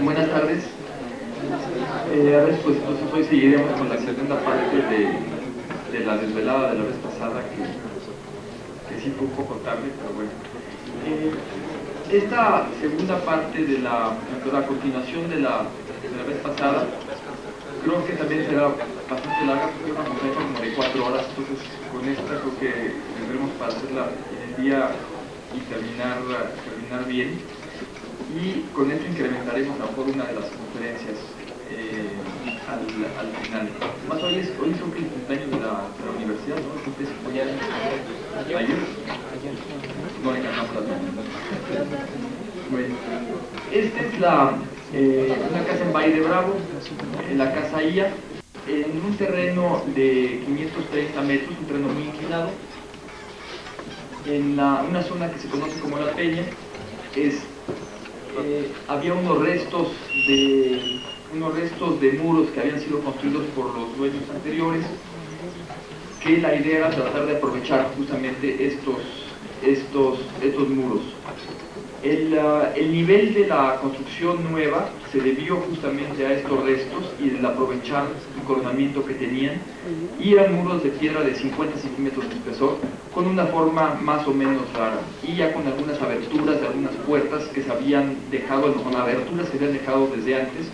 Buenas tardes. A ver, pues entonces hoy seguiremos con la segunda parte de la desvelada de la vez pasada, que sí fue un poco tarde, pero bueno. Esta segunda parte de la continuación de la vez pasada, creo que también será bastante larga, porque es una conferencia como de 4 horas, entonces con esta creo que tendremos para hacerla en el día y terminar bien. Y con esto incrementaremos a lo mejor una de las conferencias al final. Más hoy es el cumpleaños de la universidad, ¿no? Entonces, ¿ayer? No le ganamos las manos. Bueno, esta es una casa en Valle de Bravo, en la casa IA, en un terreno de 530 metros, un terreno muy inclinado, en una zona que se conoce como La Peña. Había unos restos de muros que habían sido construidos por los dueños anteriores, que la idea era tratar de aprovechar justamente estos muros. El nivel de la construcción nueva se debió justamente a estos restos y del aprovechar el coronamiento que tenían, y eran muros de piedra de 50 centímetros de espesor, con una forma más o menos rara, y ya con algunas aberturas de algunas puertas que se habían dejado, con aberturas que se habían dejado desde antes,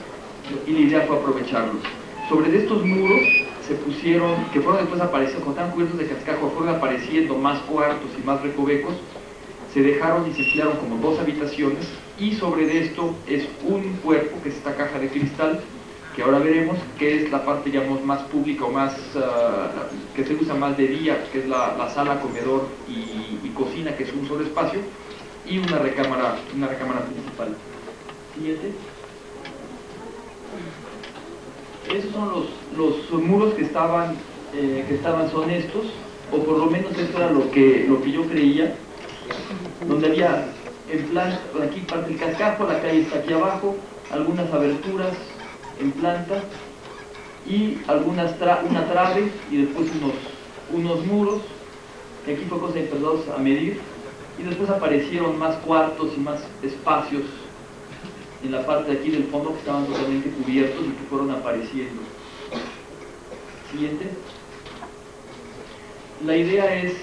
y la idea fue aprovecharlos. Sobre estos muros se pusieron, que fueron después apareciendo, cuando estaban cubiertos de cascajo, fueron apareciendo más cuartos y más recovecos. Se dejaron y se emplearon como 2 habitaciones, y sobre esto es un cuerpo, que es esta caja de cristal, que ahora veremos, que es la parte, digamos, más pública o más, que se usa más de día, que es la sala, comedor y cocina, que es un solo espacio, y una recámara principal. Siguiente. Esos son los muros que estaban son estos, o por lo menos esto era lo que yo creía, donde había en plan, aquí parte el cascajo, la calle está aquí abajo, algunas aberturas en planta y una trave, y después unos muros, que aquí fue cosa de empezados a medir, y después aparecieron más cuartos y más espacios en la parte de aquí del fondo que estaban totalmente cubiertos y que fueron apareciendo. Siguiente. La idea es,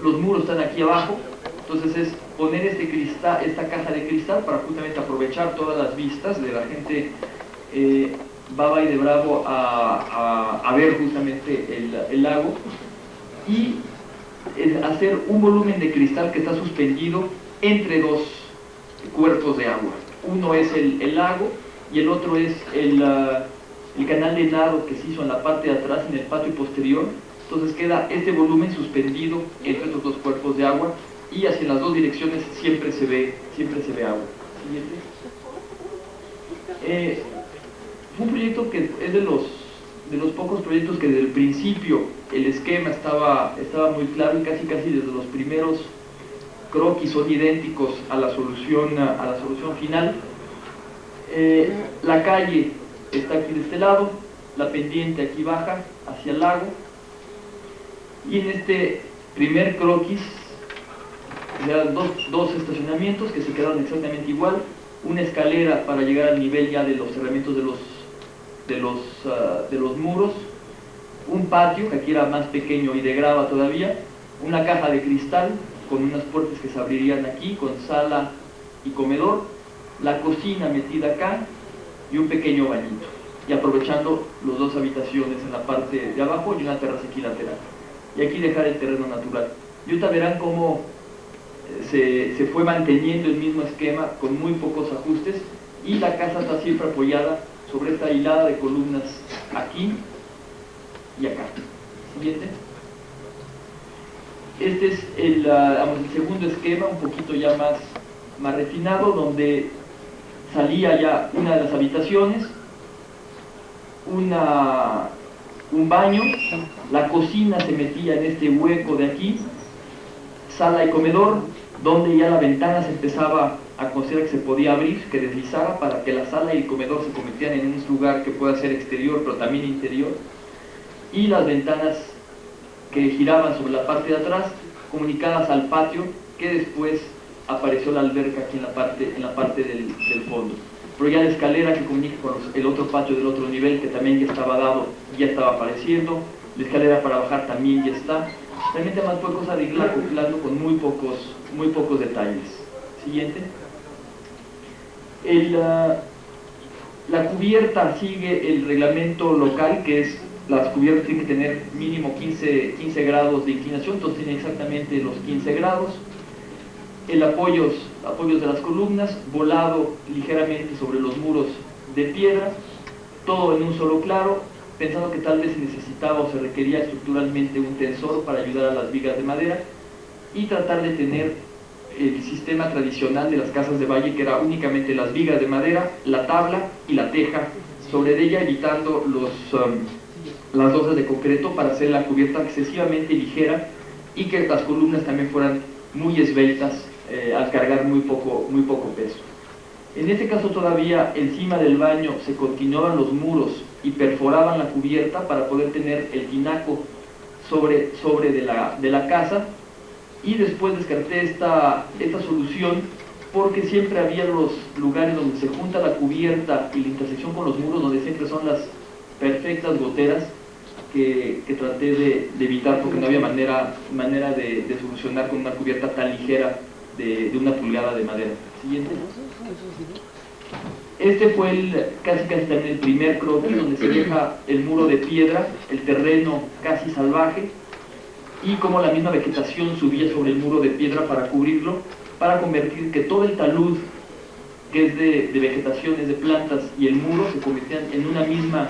los muros están aquí abajo, entonces es poner esta caja de cristal para justamente aprovechar todas las vistas de la gente. Va a Valle de Bravo a ver justamente el lago, y hacer un volumen de cristal que está suspendido entre 2 cuerpos de agua. Uno es el lago y el otro es el canal de nado que se hizo en la parte de atrás, en el patio posterior. Entonces queda este volumen suspendido entre estos 2 cuerpos de agua, y hacia las 2 direcciones siempre se ve agua. Siguiente. Fue un proyecto que es de los pocos proyectos que desde el principio el esquema estaba muy claro, y casi desde los primeros croquis son idénticos a la solución final. La calle está aquí de este lado, la pendiente aquí baja hacia el lago, y en este primer croquis eran dos estacionamientos que se quedaron exactamente igual, una escalera para llegar al nivel ya de los cerramientos de los muros, un patio que aquí era más pequeño y de grava todavía, una caja de cristal con unas puertas que se abrirían aquí, con sala y comedor, la cocina metida acá y un pequeño bañito, y aprovechando las 2 habitaciones en la parte de abajo y una terraza aquí lateral, y aquí dejar el terreno natural. Y ahorita verán cómo se fue manteniendo el mismo esquema con muy pocos ajustes, y la casa está siempre apoyada sobre esta hilada de columnas aquí y acá. Siguiente. Este es el segundo esquema, un poquito ya más refinado, donde salía ya una de las habitaciones, un baño, la cocina se metía en este hueco de aquí, sala y comedor, donde ya la ventana se empezaba a considerar que se podía abrir, que deslizara, para que la sala y el comedor se convirtieran en un lugar que pueda ser exterior pero también interior, y las ventanas que giraban sobre la parte de atrás, comunicadas al patio, que después apareció la alberca aquí en la parte del fondo. Pero ya la escalera que comunica con el otro patio del otro nivel, que también ya estaba dado, ya estaba apareciendo. La escalera para bajar también ya está. Realmente más fue cosa de irla acoplando con muy pocos detalles. Siguiente. La cubierta sigue el reglamento local, que es las cubiertas tienen que tener mínimo 15 grados de inclinación, entonces tiene exactamente los 15 grados. El apoyos de las columnas, volado ligeramente sobre los muros de piedra, todo en un solo claro, pensando que tal vez se necesitaba o se requería estructuralmente un tensor para ayudar a las vigas de madera, y tratar de tener el sistema tradicional de las casas de valle, que era únicamente las vigas de madera, la tabla y la teja sobre ella, evitando las losas de concreto para hacer la cubierta excesivamente ligera y que las columnas también fueran muy esbeltas al cargar muy poco peso. En este caso todavía encima del baño se continuaban los muros y perforaban la cubierta para poder tener el tinaco sobre de la casa, y después descarté esta solución porque siempre había los lugares donde se junta la cubierta y la intersección con los muros, donde siempre son las perfectas goteras que traté de evitar, porque no había manera de solucionar con una cubierta tan ligera de 1 pulgada de madera. Siguiente. Este fue casi también el primer croquis, donde se deja el muro de piedra, el terreno casi salvaje, y como la misma vegetación subía sobre el muro de piedra para cubrirlo, para convertir que todo el talud, que es de vegetaciones, de plantas, y el muro se convertían en una misma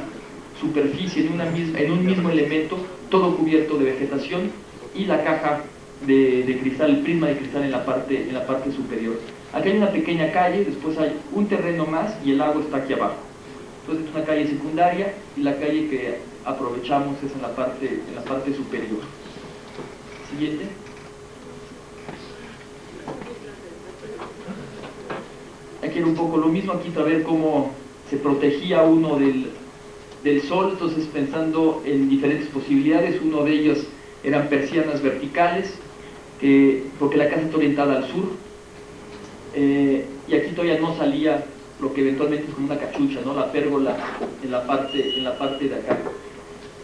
superficie, en un mismo elemento, todo cubierto de vegetación, y la caja de cristal, el prisma de cristal en la parte superior. Aquí hay una pequeña calle, después hay un terreno más y el lago está aquí abajo. Entonces es una calle secundaria, y la calle que aprovechamos es en la parte superior. Siguiente. Aquí era un poco lo mismo, aquí para ver cómo se protegía uno del sol, entonces pensando en diferentes posibilidades. Uno de ellos eran persianas verticales, porque la casa está orientada al sur, y aquí todavía no salía lo que eventualmente es como una cachucha, ¿no? La pérgola en la parte de acá.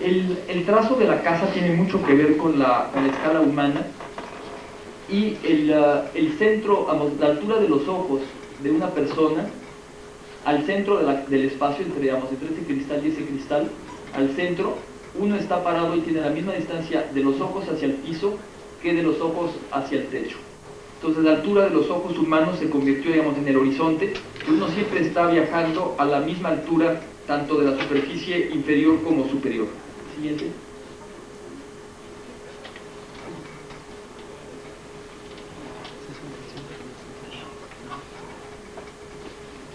El trazo de la casa tiene mucho que ver con la escala humana, y el centro, la altura de los ojos de una persona, al centro del espacio entre ese cristal y ese cristal, al centro, uno está parado y tiene la misma distancia de los ojos hacia el piso que de los ojos hacia el techo. Entonces la altura de los ojos humanos se convirtió, en el horizonte, y uno siempre está viajando a la misma altura, tanto de la superficie inferior como superior. Siguiente.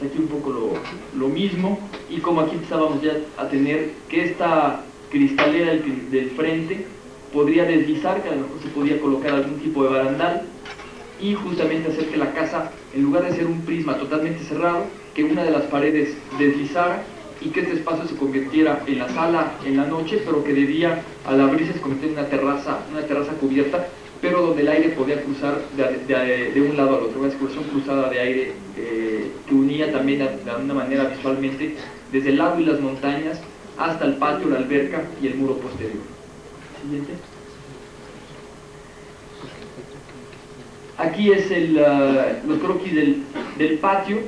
Aquí un poco lo mismo, y como aquí empezábamos ya a tener que esta cristalera del frente podría deslizar, que a lo mejor se podía colocar algún tipo de barandal, y justamente hacer que la casa, en lugar de ser un prisma totalmente cerrado, que una de las paredes deslizara y que este espacio se convirtiera en la sala en la noche, pero que de día, al abrirse, se convirtiera en una terraza cubierta, pero donde el aire podía cruzar de un lado al otro, una excursión cruzada de aire que unía también de alguna manera visualmente desde el lago y las montañas hasta el patio, la alberca y el muro posterior. Siguiente. Aquí es los croquis del patio.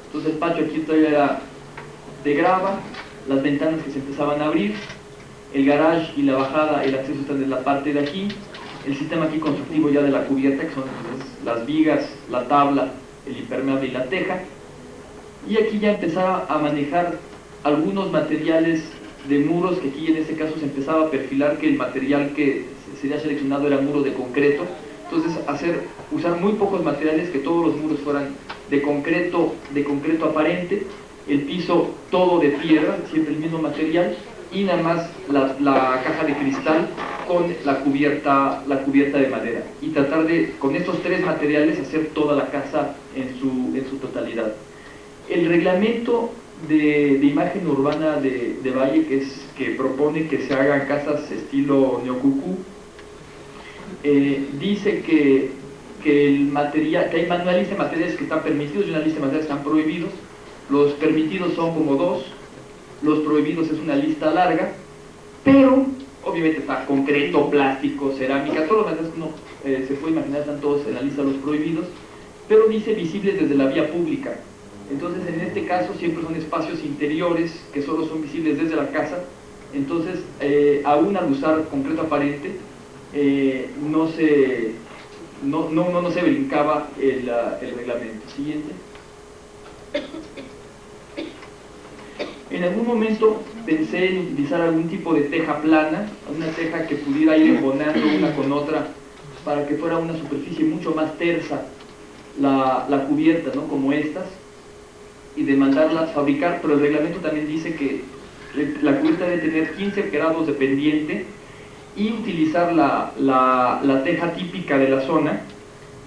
Entonces el patio aquí todavía era de grava, las ventanas que se empezaban a abrir, el garage y la bajada, el acceso está en la parte de aquí, el sistema aquí constructivo ya de la cubierta, que son las vigas, la tabla, el impermeable y la teja, y aquí ya empezaba a manejar algunos materiales de muros, que aquí en este caso se empezaba a perfilar que el material que sería seleccionado era muro de concreto. Entonces usar muy pocos materiales, que todos los muros fueran de concreto aparente, el piso todo de piedra, siempre el mismo material, y nada más la caja de cristal con la cubierta de madera, y tratar de, con estos 3 materiales, hacer toda la casa en su totalidad. El reglamento de imagen urbana de Valle, que propone que se hagan casas estilo neocucú, dice que que el material, que hay una lista de materiales que están permitidos y una lista de materiales que están prohibidos. Los permitidos son como 2, los prohibidos es una lista larga, pero obviamente está concreto, plástico, cerámica, todos los materiales que uno se puede imaginar están todos en la lista de los prohibidos, pero dice visibles desde la vía pública. Entonces en este caso siempre son espacios interiores que solo son visibles desde la casa. Entonces aún al usar concreto aparente no se brincaba el reglamento. Siguiente. En algún momento pensé en utilizar algún tipo de teja plana, una teja que pudiera ir embonando una con otra para que fuera una superficie mucho más tersa la cubierta, ¿no? Como estas, y de mandarlas fabricar, pero el reglamento también dice que la cubierta debe tener 15 grados de pendiente y utilizar la teja típica de la zona,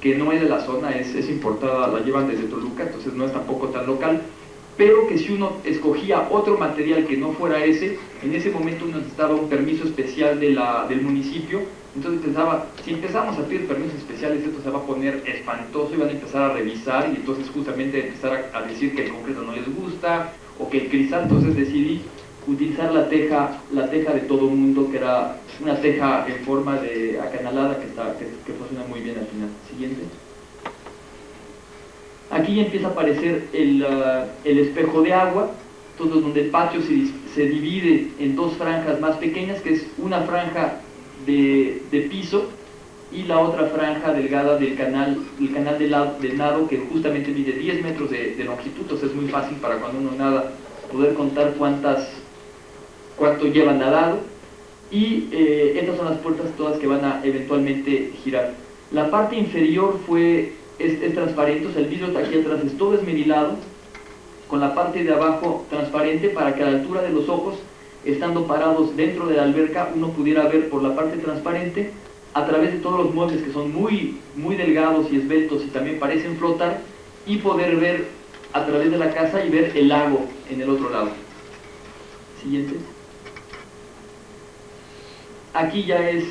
que no es de la zona, es importada, la llevan desde Toluca, entonces no es tampoco tan local, pero que si uno escogía otro material que no fuera ese, en ese momento uno necesitaba un permiso especial del municipio. Entonces pensaba, si empezamos a pedir permisos especiales, esto se va a poner espantoso y van a empezar a revisar y entonces justamente empezar a decir que el concreto no les gusta o que el cristal. Entonces decidí utilizar la teja de todo mundo, que era una teja en forma de acanalada que funciona muy bien al final. Siguiente. Aquí ya empieza a aparecer el espejo de agua, entonces donde el patio se divide en 2 franjas más pequeñas, que es una franja de piso y la otra franja delgada del canal de nado, que justamente mide 10 metros de longitud. Entonces es muy fácil para cuando uno nada poder contar cuánto llevan nadado. Y estas son las puertas todas que van a eventualmente girar. La parte inferior es transparente, o sea, el vidrio de aquí atrás es todo esmerilado, con la parte de abajo transparente, para que a la altura de los ojos, estando parados dentro de la alberca, uno pudiera ver por la parte transparente, a través de todos los muebles que son muy, muy delgados y esbeltos y también parecen flotar, y poder ver a través de la casa y ver el lago en el otro lado. Siguiente. Aquí ya es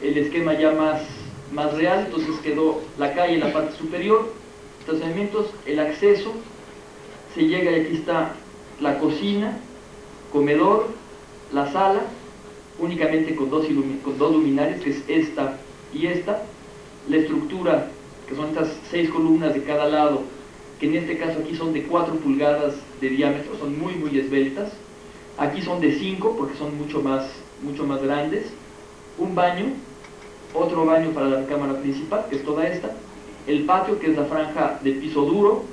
el esquema ya más real. Entonces quedó la calle en la parte superior, estacionamientos, el acceso, se llega y aquí está la cocina, comedor, la sala, únicamente con dos luminarias, que es esta y esta, la estructura, que son estas 6 columnas de cada lado, que en este caso aquí son de 4 pulgadas de diámetro, son muy muy esbeltas. Aquí son de 5 porque son mucho más grandes. Un baño, otro baño para la cámara principal, que es toda esta, el patio, que es la franja de piso duro,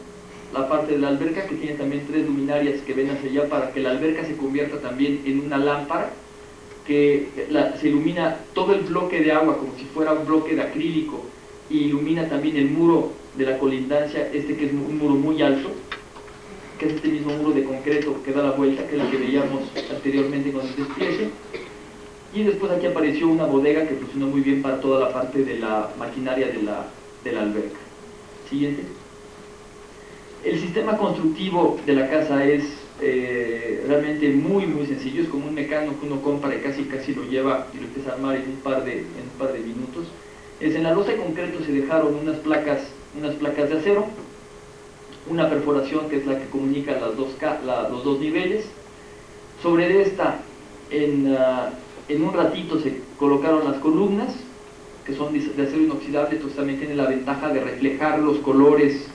la parte de la alberca, que tiene también 3 luminarias que ven hacia allá para que la alberca se convierta también en una lámpara, que se ilumina todo el bloque de agua como si fuera un bloque de acrílico, y ilumina también el muro de la colindancia, que es un muro muy alto, que es este mismo muro de concreto que da la vuelta, que es la que veíamos anteriormente con el despliegue. Y después aquí apareció una bodega que funcionó muy bien para toda la parte de la maquinaria de la alberca. Siguiente. El sistema constructivo de la casa es realmente muy muy sencillo, es como un mecano que uno compra y casi lo lleva y lo empieza a armar en un par de minutos. En la losa de concreto se dejaron unas placas de acero, una perforación que es la que comunica los dos niveles. Sobre esta, en un ratito se colocaron las columnas, que son de acero inoxidable, entonces también tiene la ventaja de reflejar los colores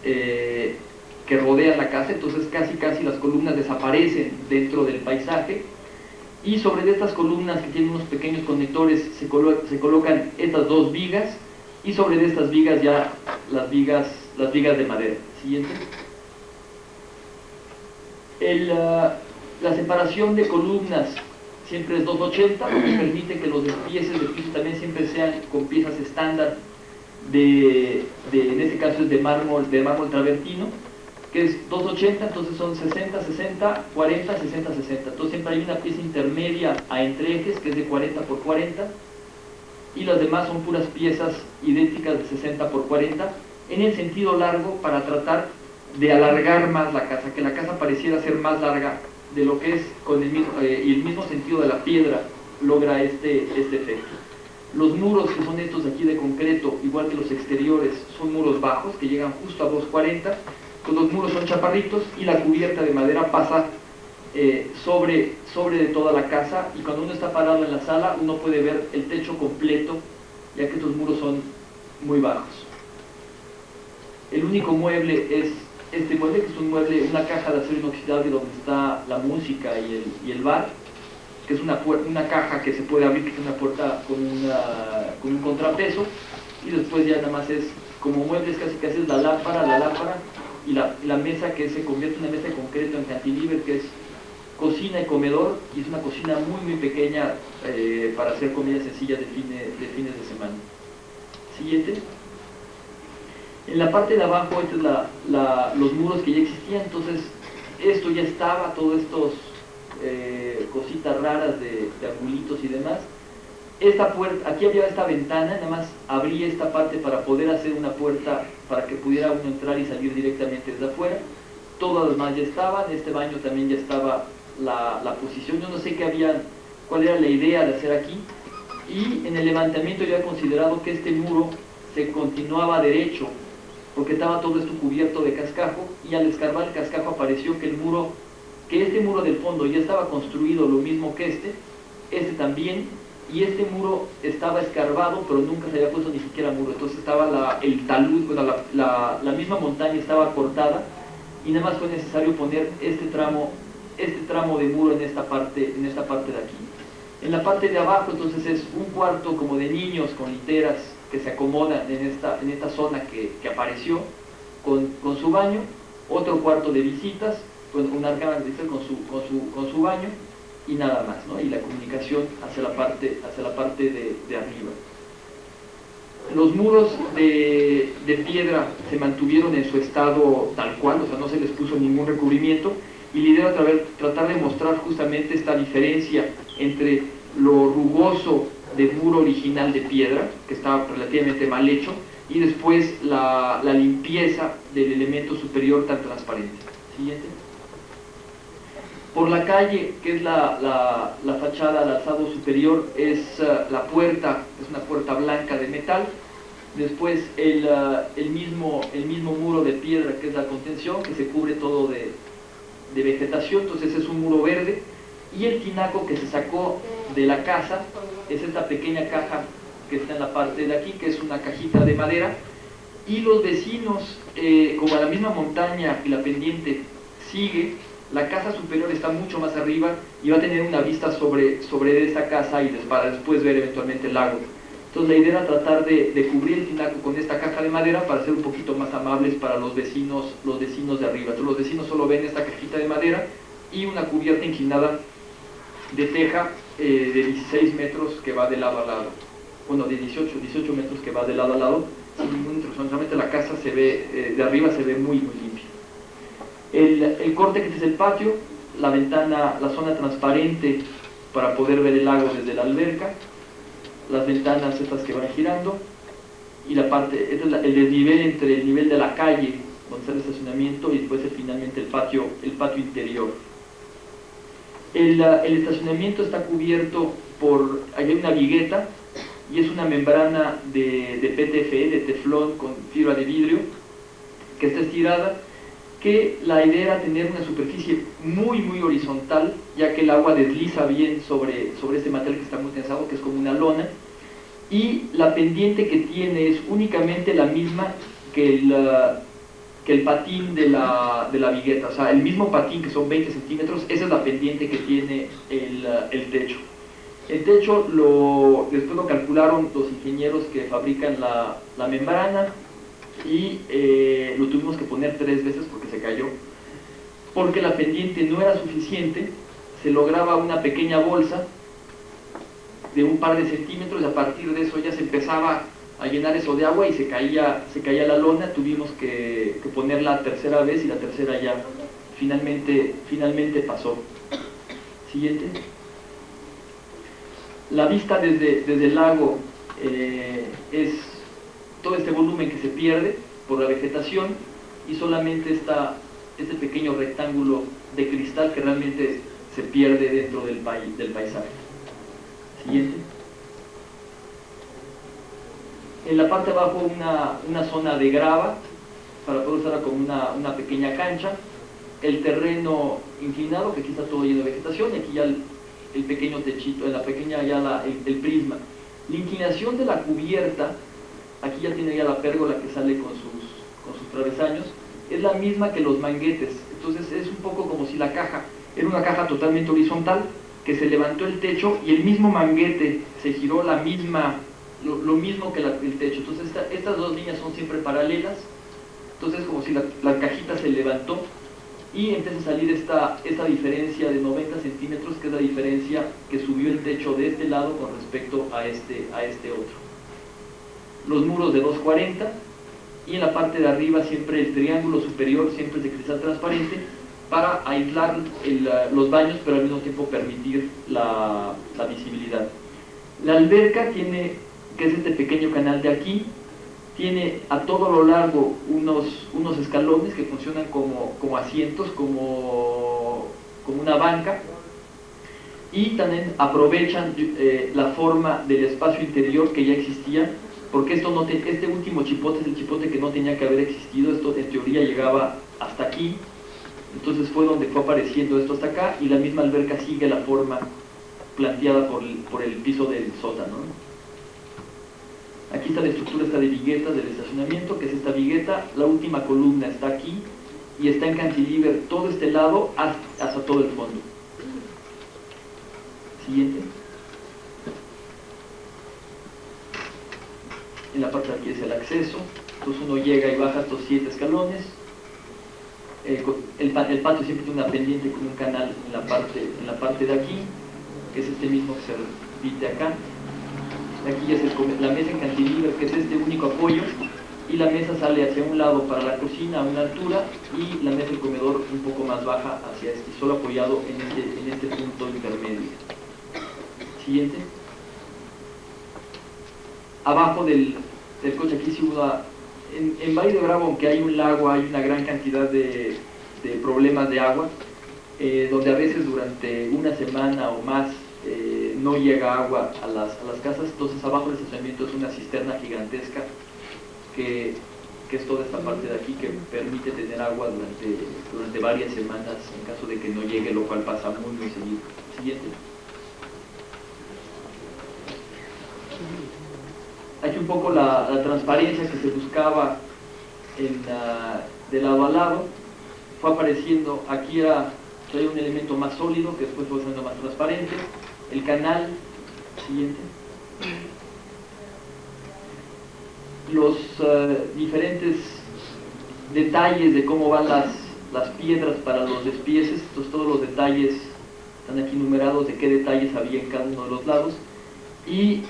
que rodean la casa, entonces casi las columnas desaparecen dentro del paisaje. Y sobre estas columnas, que tienen unos pequeños conectores, se colocan estas 2 vigas, y sobre estas vigas ya las vigas de madera. Siguiente. La separación de columnas siempre es 280, lo que permite que los despieces de piso también siempre sean con piezas estándar en este caso es de mármol travertino, que es 280, entonces son 60, 60, 40, 60, 60. Entonces siempre hay una pieza intermedia a entreejes que es de 40 por 40, y las demás son puras piezas idénticas de 60 por 40, en el sentido largo, para tratar de alargar más la casa, que la casa pareciera ser más larga de lo que es, y el mismo sentido de la piedra logra este efecto. Los muros, que son estos de aquí de concreto, igual que los exteriores son muros bajos que llegan justo a 2.40, pues los muros son chaparritos y la cubierta de madera pasa sobre de toda la casa, y cuando uno está parado en la sala uno puede ver el techo completo, ya que estos muros son muy bajos. El único mueble es este mueble, que es un mueble, una caja de acero inoxidable donde está la música y el bar, que es una caja que se puede abrir, que tiene una puerta con un contrapeso, y después ya nada más es como muebles, casi es la lámpara y la mesa, que se convierte en una mesa de concreto en cantilever, que es cocina y comedor, y es una cocina muy pequeña para hacer comidas sencillas de fines de semana. Siguiente. En la parte de abajo, estos es los muros que ya existían, entonces esto ya estaba, todos estos cositas raras de arbulitos y demás. Esta puerta, aquí había esta ventana, nada más abrí esta parte para poder hacer una puerta para que pudiera uno entrar y salir directamente desde afuera. Todas las demás ya estaban, este baño también ya estaba la posición. Yo no sé cuál era la idea de hacer aquí, y en el levantamiento yo había considerado que este muro se continuaba derecho, porque estaba todo esto cubierto de cascajo, y al escarbar el cascajo apareció que este muro del fondo ya estaba construido lo mismo que este también, y este muro estaba escarbado, pero nunca se había puesto ni siquiera muro, entonces estaba el talud, bueno, la misma montaña estaba cortada, y nada más fue necesario poner este tramo de muro en esta parte de aquí. En la parte de abajo entonces es un cuarto como de niños con literas que se acomodan en esta zona que apareció con su baño, otro cuarto de visitas, una arcada de visitas con su baño, y nada más, ¿no? Y la comunicación hacia la parte de arriba. Los muros de piedra se mantuvieron en su estado tal cual, o sea, no se les puso ningún recubrimiento, y la idea era tratar de mostrar justamente esta diferencia entre lo rugoso del muro original de piedra, que estaba relativamente mal hecho, y después la limpieza del elemento superior tan transparente. Siguiente. Por la calle, que es la fachada al alzado superior, es la puerta, es una puerta blanca de metal. Después el mismo muro de piedra, que es la contención, que se cubre todo de vegetación, entonces es un muro verde. Y el tinaco que se sacó de la casa es esta pequeña caja que está en la parte de aquí, que es una cajita de madera. Y los vecinos, como a la misma montaña y la pendiente sigue, la casa superior está mucho más arriba y va a tener una vista sobre esta casa y para después ver eventualmente el lago. Entonces la idea era tratar de cubrir el tinaco con esta caja de madera para ser un poquito más amables para los vecinos de arriba. Entonces los vecinos solo ven esta cajita de madera y una cubierta inclinada de teja de 16 metros que va de lado a lado. Bueno, de 18 metros que va de lado a lado, sin ninguna intrusión. Realmente la casa se ve, de arriba se ve muy limpia. El corte, que este es el patio, la ventana, la zona transparente para poder ver el lago desde la alberca, las ventanas estas que van girando, y la parte, este es el desnivel entre el nivel de la calle, donde está el estacionamiento, y después finalmente el patio interior. El estacionamiento está cubierto hay una vigueta, y es una membrana de PTFE, de teflón con fibra de vidrio, que está estirada, que la idea era tener una superficie muy horizontal, ya que el agua desliza bien sobre este material que está muy tensado, que es como una lona, y la pendiente que tiene es únicamente la misma que el patín de la vigueta, o sea, el mismo patín, que son 20 centímetros, esa es la pendiente que tiene el techo. El techo después lo calcularon los ingenieros que fabrican la membrana, y lo tuvimos que poner 3 veces porque se cayó, porque la pendiente no era suficiente. Se lograba una pequeña bolsa de un par de centímetros, y a partir de eso ya se empezaba a llenar eso de agua y se caía la lona. Tuvimos que ponerla tercera vez, y la tercera ya finalmente pasó. Siguiente. La vista desde el lago es todo este volumen que se pierde por la vegetación, y solamente este pequeño rectángulo de cristal que realmente se pierde dentro del paisaje. Siguiente. En la parte de abajo una zona de grava para poder usarla como una pequeña cancha. El terreno inclinado, que aquí está todo lleno de vegetación, y aquí ya el pequeño techito, en la pequeña ya el prisma. La inclinación de la cubierta, aquí ya tiene ya la pérgola que sale con sus travesaños, es la misma que los manguetes. Entonces es un poco como si la caja era una caja totalmente horizontal, que se levantó el techo y el mismo manguete se giró lo mismo que el techo. Entonces estas dos líneas son siempre paralelas. Entonces como si la cajita se levantó y empieza a salir esta diferencia de 90 centímetros, que es la diferencia que subió el techo de este lado con respecto a este otro. Los muros de 2.40, y en la parte de arriba siempre el triángulo superior siempre es de cristal transparente para aislar los baños, pero al mismo tiempo permitir la visibilidad. La alberca tiene, que es este pequeño canal de aquí, tiene a todo lo largo unos escalones que funcionan como asientos, como una banca, y también aprovechan la forma del espacio interior que ya existía, porque este último chipote es el chipote que no tenía que haber existido. Esto en teoría llegaba hasta aquí, entonces fue donde fue apareciendo esto hasta acá, y la misma alberca sigue la forma planteada por el piso del sótano, ¿no? Aquí está la estructura de viguetas del estacionamiento, que es esta vigueta. La última columna está aquí y está en cantilever todo este lado hasta todo el fondo. Siguiente. En la parte de aquí es el acceso. Entonces uno llega y baja estos 7 escalones. El patio siempre tiene una pendiente con un canal en la parte de aquí, que es este mismo que se repite acá. Aquí ya es la mesa en cantilever, que es este único apoyo, y la mesa sale hacia un lado para la cocina a una altura, y la mesa del comedor un poco más baja hacia este, solo apoyado en este punto intermedio. Siguiente. Abajo del coche aquí sí hubo en Valle de Bravo, aunque hay un lago, hay una gran cantidad de problemas de agua, donde a veces durante una semana o más no llega agua a las casas. Entonces abajo del estacionamiento es una cisterna gigantesca que es toda esta parte de aquí, que permite tener agua durante varias semanas en caso de que no llegue, lo cual pasa muy seguido. Siguiente. Aquí un poco la transparencia que se buscaba de lado a lado fue apareciendo. Aquí traía un elemento más sólido, que después fue siendo más transparente. El canal, siguiente. Los diferentes detalles de cómo van las piedras para los despieces. Entonces todos los detalles están aquí numerados, de qué detalles había en cada uno de los lados. Y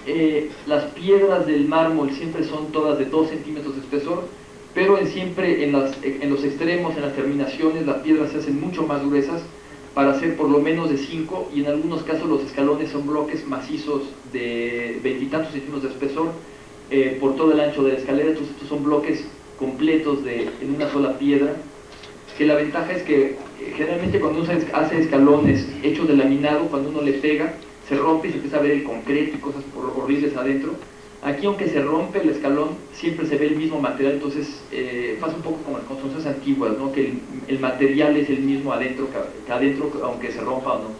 las piedras del mármol siempre son todas de 2 centímetros de espesor, pero siempre en los extremos, en las terminaciones, las piedras se hacen mucho más gruesas para hacer por lo menos de 5, y en algunos casos los escalones son bloques macizos de 20 y tantos centímetros de espesor por todo el ancho de la escalera. Entonces estos son bloques completos en una sola piedra, que la ventaja es que generalmente cuando uno hace escalones hechos de laminado, cuando uno le pega, se rompe y se empieza a ver el concreto y cosas horribles adentro. Aquí, aunque se rompe el escalón, siempre se ve el mismo material. Entonces pasa un poco como en construcciones antiguas, ¿no? Que el material es el mismo adentro que adentro, aunque se rompa o no.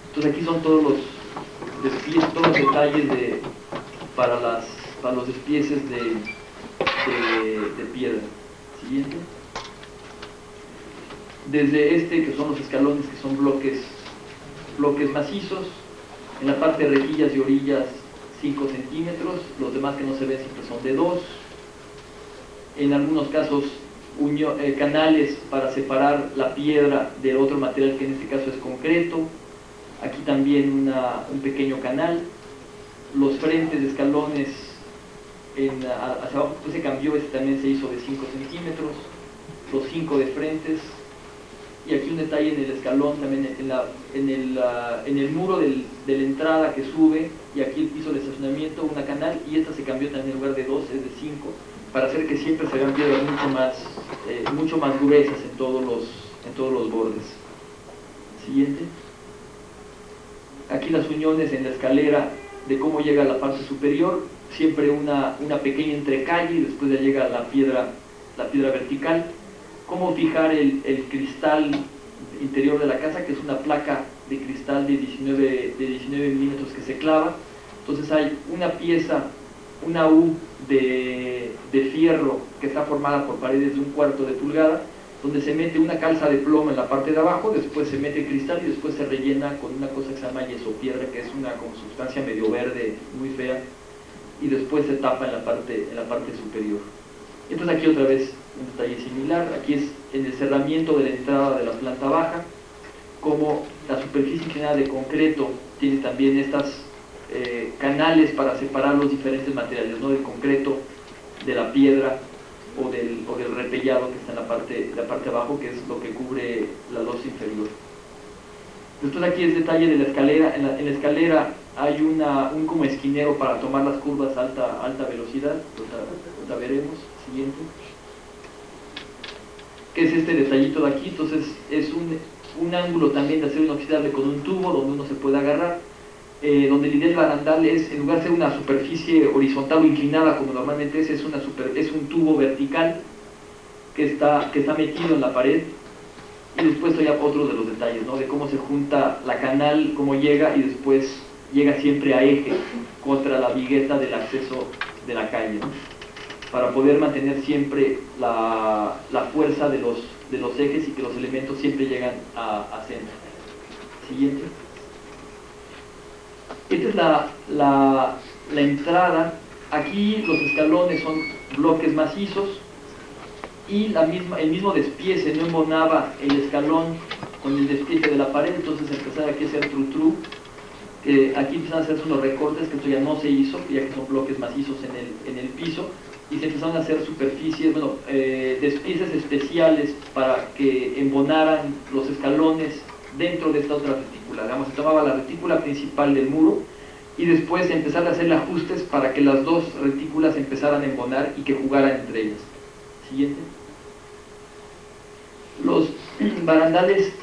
Entonces aquí son todos los despieces, todos los detalles para los despieces de piedra. Siguiente. Desde que son los escalones, que son bloques macizos. En la parte de rejillas y orillas 5 centímetros, los demás que no se ven siempre son de 2. En algunos casos canales para separar la piedra de otro material, que en este caso es concreto. Aquí también un pequeño canal. Los frentes de escalones hacia abajo pues se cambió, también se hizo de 5 centímetros, los 5 de frentes. Y aquí un detalle en el escalón, también en el muro de la entrada que sube, y aquí el piso de estacionamiento, una canal, y esta se cambió también, en lugar de 2 es de 5, para hacer que siempre se vean piedras mucho más gruesas en todos los bordes. Siguiente. Aquí las uniones en la escalera, de cómo llega a la parte superior, siempre una pequeña entrecalle y después ya llega la piedra vertical. Cómo fijar el cristal interior de la casa, que es una placa de cristal de 19 milímetros que se clava. Entonces hay una pieza, una U de fierro que está formada por paredes de 1/4 de pulgada, donde se mete una calza de plomo en la parte de abajo, después se mete cristal y después se rellena con una cosa que se llama yesopiedra, que es una como sustancia medio verde, muy fea, y después se tapa en la parte superior. Entonces aquí otra vez un detalle similar, aquí es en el cerramiento de la entrada de la planta baja, como la superficie inclinada de concreto tiene también estas canales para separar los diferentes materiales, ¿no? Del concreto, de la piedra o del repellado que está en la parte de abajo, que es lo que cubre la losa inferior. Después aquí es detalle de la escalera. En la escalera hay un como esquinero para tomar las curvas a alta velocidad, la veremos, siguiente. Que es este detallito de aquí. Entonces es un ángulo también de acero inoxidable con un tubo donde uno se puede agarrar, donde la idea del barandal es, en lugar de ser una superficie horizontal o inclinada como normalmente es un tubo vertical que está metido en la pared. Y después hay otros de los detalles, ¿no? De cómo se junta la canal, cómo llega y después llega siempre a eje contra la vigueta del acceso de la calle, ¿no? Para poder mantener siempre la fuerza de los ejes y que los elementos siempre llegan a centro. Siguiente. Esta es la entrada. Aquí los escalones son bloques macizos y el mismo despiece no embonaba el escalón con el despiece de la pared, entonces empezaba aquí a hacer tru-tru. Aquí empezaron a hacerse unos recortes, que esto ya no se hizo, ya que son bloques macizos en el piso, y se empezaron a hacer superficies, despieces especiales para que embonaran los escalones dentro de esta otra retícula. Digamos, se tomaba la retícula principal del muro y después empezaron a hacer ajustes para que las dos retículas empezaran a embonar y que jugaran entre ellas. Siguiente. Los barandales,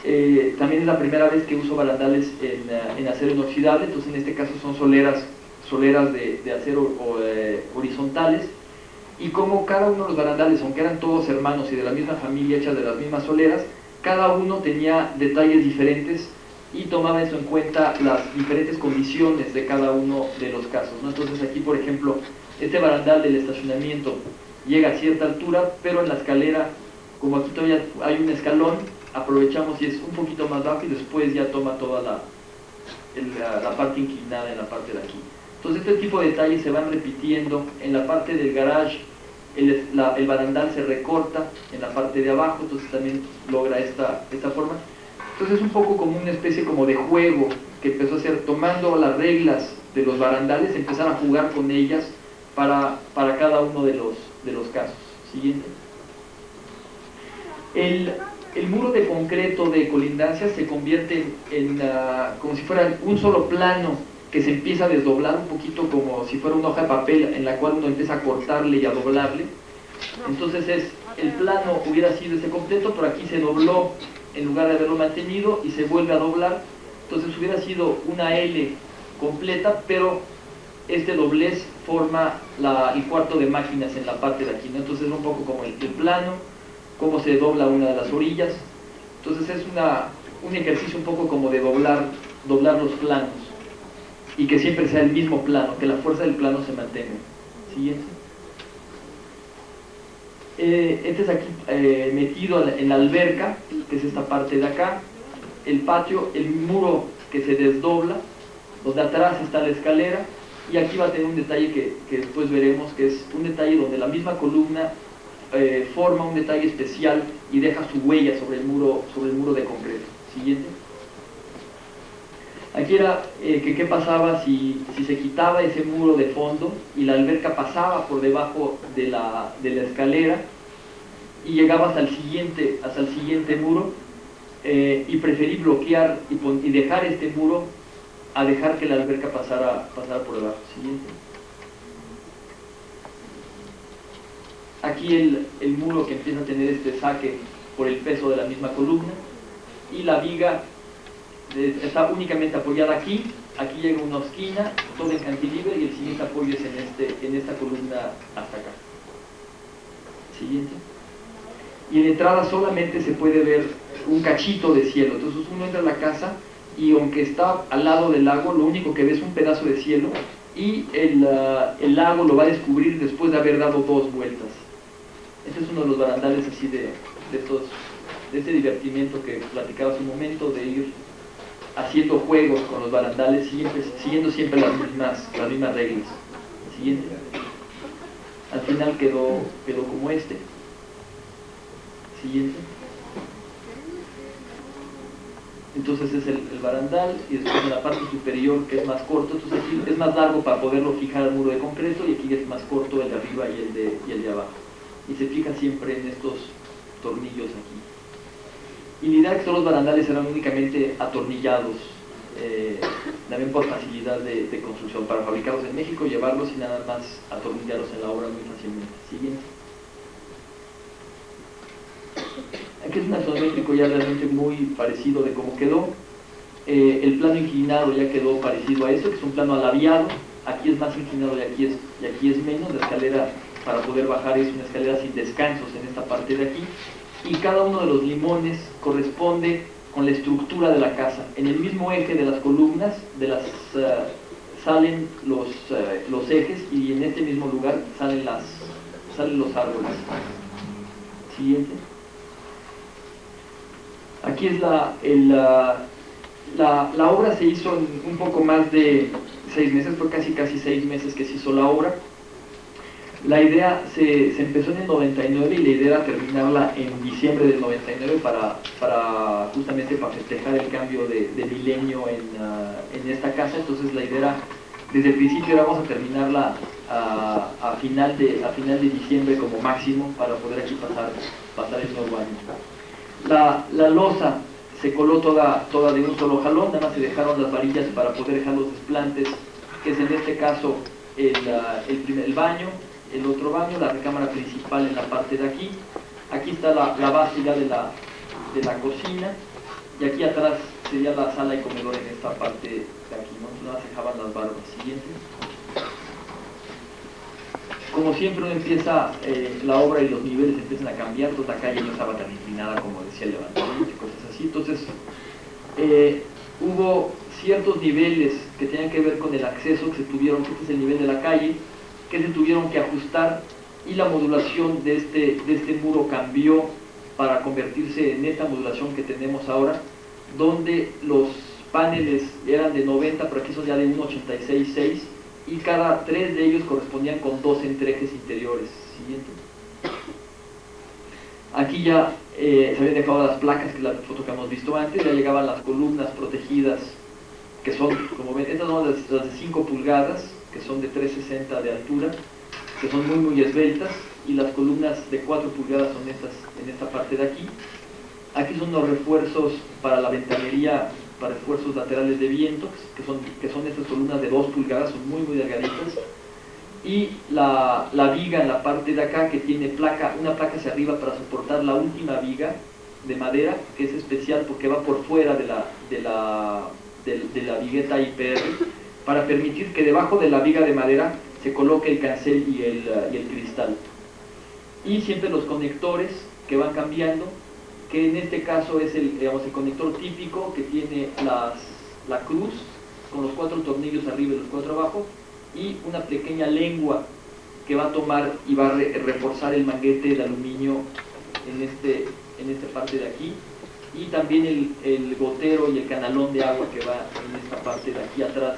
también es la primera vez que uso barandales en acero inoxidable, entonces en este caso son soleras de acero horizontales, y como cada uno de los barandales, aunque eran todos hermanos y de la misma familia, hechas de las mismas soleras, cada uno tenía detalles diferentes y tomaba eso en cuenta las diferentes condiciones de cada uno de los casos, ¿no? Entonces aquí, por ejemplo, este barandal del estacionamiento llega a cierta altura, pero en la escalera, como aquí todavía hay un escalón, aprovechamos y es un poquito más bajo y después ya toma toda la parte inclinada en la parte de aquí. Entonces este tipo de detalles se van repitiendo. En la parte del garage el barandal se recorta en la parte de abajo, entonces también logra esta forma. Entonces es un poco como una especie como de juego que empezó a hacer, tomando las reglas de los barandales, empezar a jugar con ellas para cada uno de los casos. Siguiente. El muro de concreto de colindancia se convierte en como si fuera un solo plano que se empieza a desdoblar un poquito como si fuera una hoja de papel en la cual uno empieza a cortarle y a doblarle. Entonces el plano hubiera sido ese completo, pero aquí se dobló en lugar de haberlo mantenido y se vuelve a doblar. Entonces hubiera sido una L completa, pero este doblez forma el cuarto de máquinas en la parte de aquí, ¿no? Entonces es un poco como el plano, cómo se dobla una de las orillas. Entonces es un ejercicio un poco como de doblar los planos y que siempre sea el mismo plano, que la fuerza del plano se mantenga. Siguiente. Este es aquí metido en la alberca, que es esta parte de acá, el patio, el muro que se desdobla, donde atrás está la escalera, y aquí va a tener un detalle que después veremos, que es un detalle donde la misma columna forma un detalle especial y deja su huella sobre el muro de concreto. Siguiente. Aquí era qué pasaba si se quitaba ese muro de fondo y la alberca pasaba por debajo de la escalera y llegaba hasta el siguiente muro, y preferí bloquear y dejar este muro a dejar que la alberca pasara por debajo. Siguiente. Aquí el muro que empieza a tener este saque por el peso de la misma columna, y la viga está únicamente apoyada aquí aquí llega una esquina, todo en cantilever y el siguiente apoyo es en esta columna hasta acá. Siguiente. Y en entrada solamente se puede ver un cachito de cielo, entonces uno entra a la casa y aunque está al lado del lago, lo único que ve es un pedazo de cielo y el lago lo va a descubrir después de haber dado 2 vueltas. Este es uno de los barandales así de este divertimiento que platicaba hace un momento, de ir haciendo juegos con los barandales, siguiendo siempre las mismas reglas. Siguiente. Al final quedó como este. Siguiente. Entonces es el barandal, y después en la parte superior, que es más corto, entonces aquí es más largo para poderlo fijar al muro de concreto, y aquí es más corto el de arriba y el de abajo. Y se fija siempre en estos tornillos aquí. Y la idea es que todos los barandales eran únicamente atornillados, también por facilidad de construcción, para fabricarlos en México, llevarlos y nada más atornillarlos en la obra muy fácilmente. Siguiente. Aquí es un isométrico ya realmente muy parecido de cómo quedó. El plano inclinado ya quedó parecido a eso, que es un plano alaviado. Aquí es más inclinado y aquí es menos. La escalera para poder bajar es una escalera sin descansos en esta parte de aquí. Y cada uno de los limones corresponde con la estructura de la casa. En el mismo eje de las columnas salen los ejes, y en este mismo lugar salen los árboles. Siguiente. Aquí es la obra se hizo en un poco más de 6 meses, fue casi 6 meses que se hizo la obra. La idea se empezó en el 99 y la idea era terminarla en diciembre del 99 justamente para festejar el cambio de milenio en esta casa. Entonces la idea era, desde el principio vamos a terminarla a final de diciembre como máximo, para poder aquí pasar el nuevo año. La losa se coló toda de un solo jalón, nada más se dejaron las varillas para poder dejar los desplantes, que es en este caso el baño, el otro baño, la recámara principal en la parte de aquí. Aquí está la base ya de la cocina, y aquí atrás sería la sala y comedor en esta parte de aquí, ¿no? Nada más dejaban las barbas. Siguiente. Como siempre uno empieza la obra y los niveles empiezan a cambiar, toda la calle no estaba tan inclinada como decía el levantamiento y cosas así. Entonces hubo ciertos niveles que tenían que ver con el acceso, que este es el nivel de la calle, que se tuvieron que ajustar, y la modulación de este muro cambió para convertirse en esta modulación que tenemos ahora, donde los paneles eran de 90, pero aquí son ya de 1,86,6, y cada 3 de ellos correspondían con 2 entrejes interiores. Siguiente. Aquí ya se habían dejado las placas, que es la foto que hemos visto antes, ya llegaban las columnas protegidas, que son, como ven, estas son las de 5 pulgadas, que son de 3,60 de altura, que son muy esbeltas, y las columnas de 4 pulgadas son estas en esta parte de aquí. Aquí son los refuerzos para la ventanería, para refuerzos laterales de viento, que son estas columnas de 2 pulgadas, son muy delgaditas, y la viga en la parte de acá, que tiene una placa hacia arriba para soportar la última viga de madera, que es especial porque va por fuera de la vigueta IPR, para permitir que debajo de la viga de madera se coloque el cancel y el cristal. Y siempre los conectores que van cambiando, que en este caso es el conector típico, que tiene la cruz con los 4 tornillos arriba y los 4 abajo, y una pequeña lengua que va a tomar y va a reforzar el manguete de aluminio en esta parte de aquí, y también el gotero y el canalón de agua que va en esta parte de aquí atrás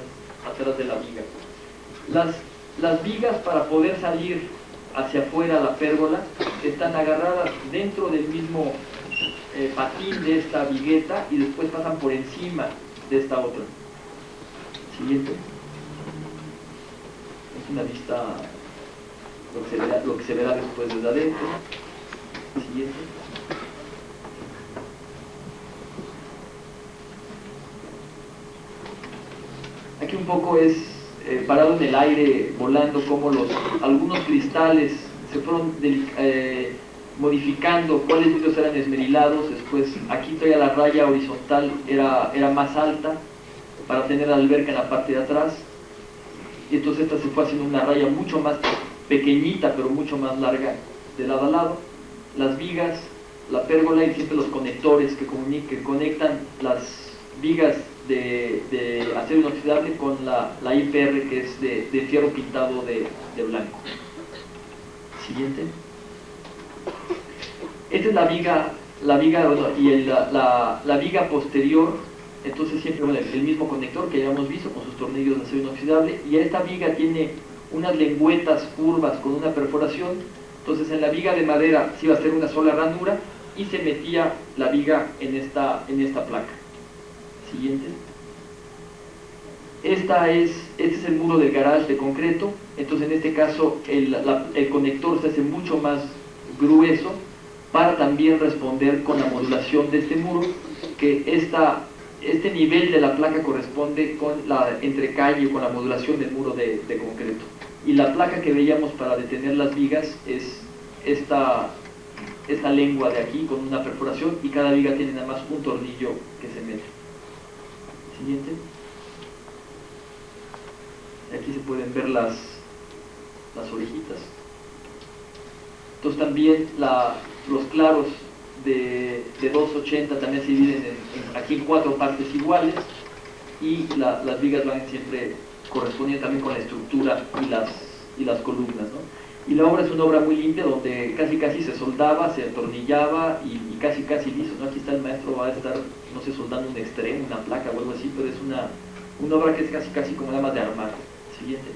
de la viga. Las vigas, para poder salir hacia afuera la pérgola, están agarradas dentro del mismo patín de esta vigueta, y después pasan por encima de esta otra. Siguiente. Es una vista, lo que se verá después desde adentro. Siguiente. Aquí un poco es parado en el aire, volando, como algunos cristales se fueron modificando, cuáles vidrios eran esmerilados. Después aquí todavía la raya horizontal era más alta, para tener la alberca en la parte de atrás. Y entonces esta se fue haciendo una raya mucho más pequeñita, pero mucho más larga de lado a lado. Las vigas, la pérgola y siempre los conectores que conectan las vigas de acero inoxidable con la IPR, que es de fierro pintado de blanco. Siguiente. Esta es la viga y la viga posterior. Entonces siempre el mismo conector que ya hemos visto con sus tornillos de acero inoxidable, y esta viga tiene unas lengüetas curvas con una perforación. Entonces en la viga de madera se iba a hacer una sola ranura y se metía la viga en esta placa. Siguiente. Este es el muro del garage de concreto. Entonces en este caso el conector se hace mucho más grueso para también responder con la modulación de este muro, que este nivel de la placa corresponde con la entrecalle, con la modulación del muro de concreto. Y la placa que veíamos para detener las vigas es esta lengua de aquí con una perforación, y cada viga tiene nada más un tornillo que se mete. Siguiente. Aquí se pueden ver las orejitas. Entonces también los claros de 280 también se dividen aquí en 4 partes iguales, y las vigas van siempre correspondiendo también con la estructura y las columnas, ¿no? Y la obra es una obra muy limpia, donde casi se soldaba, se atornillaba y casi liso, ¿no? Aquí está el maestro, va a estar, no sé, soldando un extremo, una placa o algo así, pero es una obra que es casi como nada más de armar. Siguiente.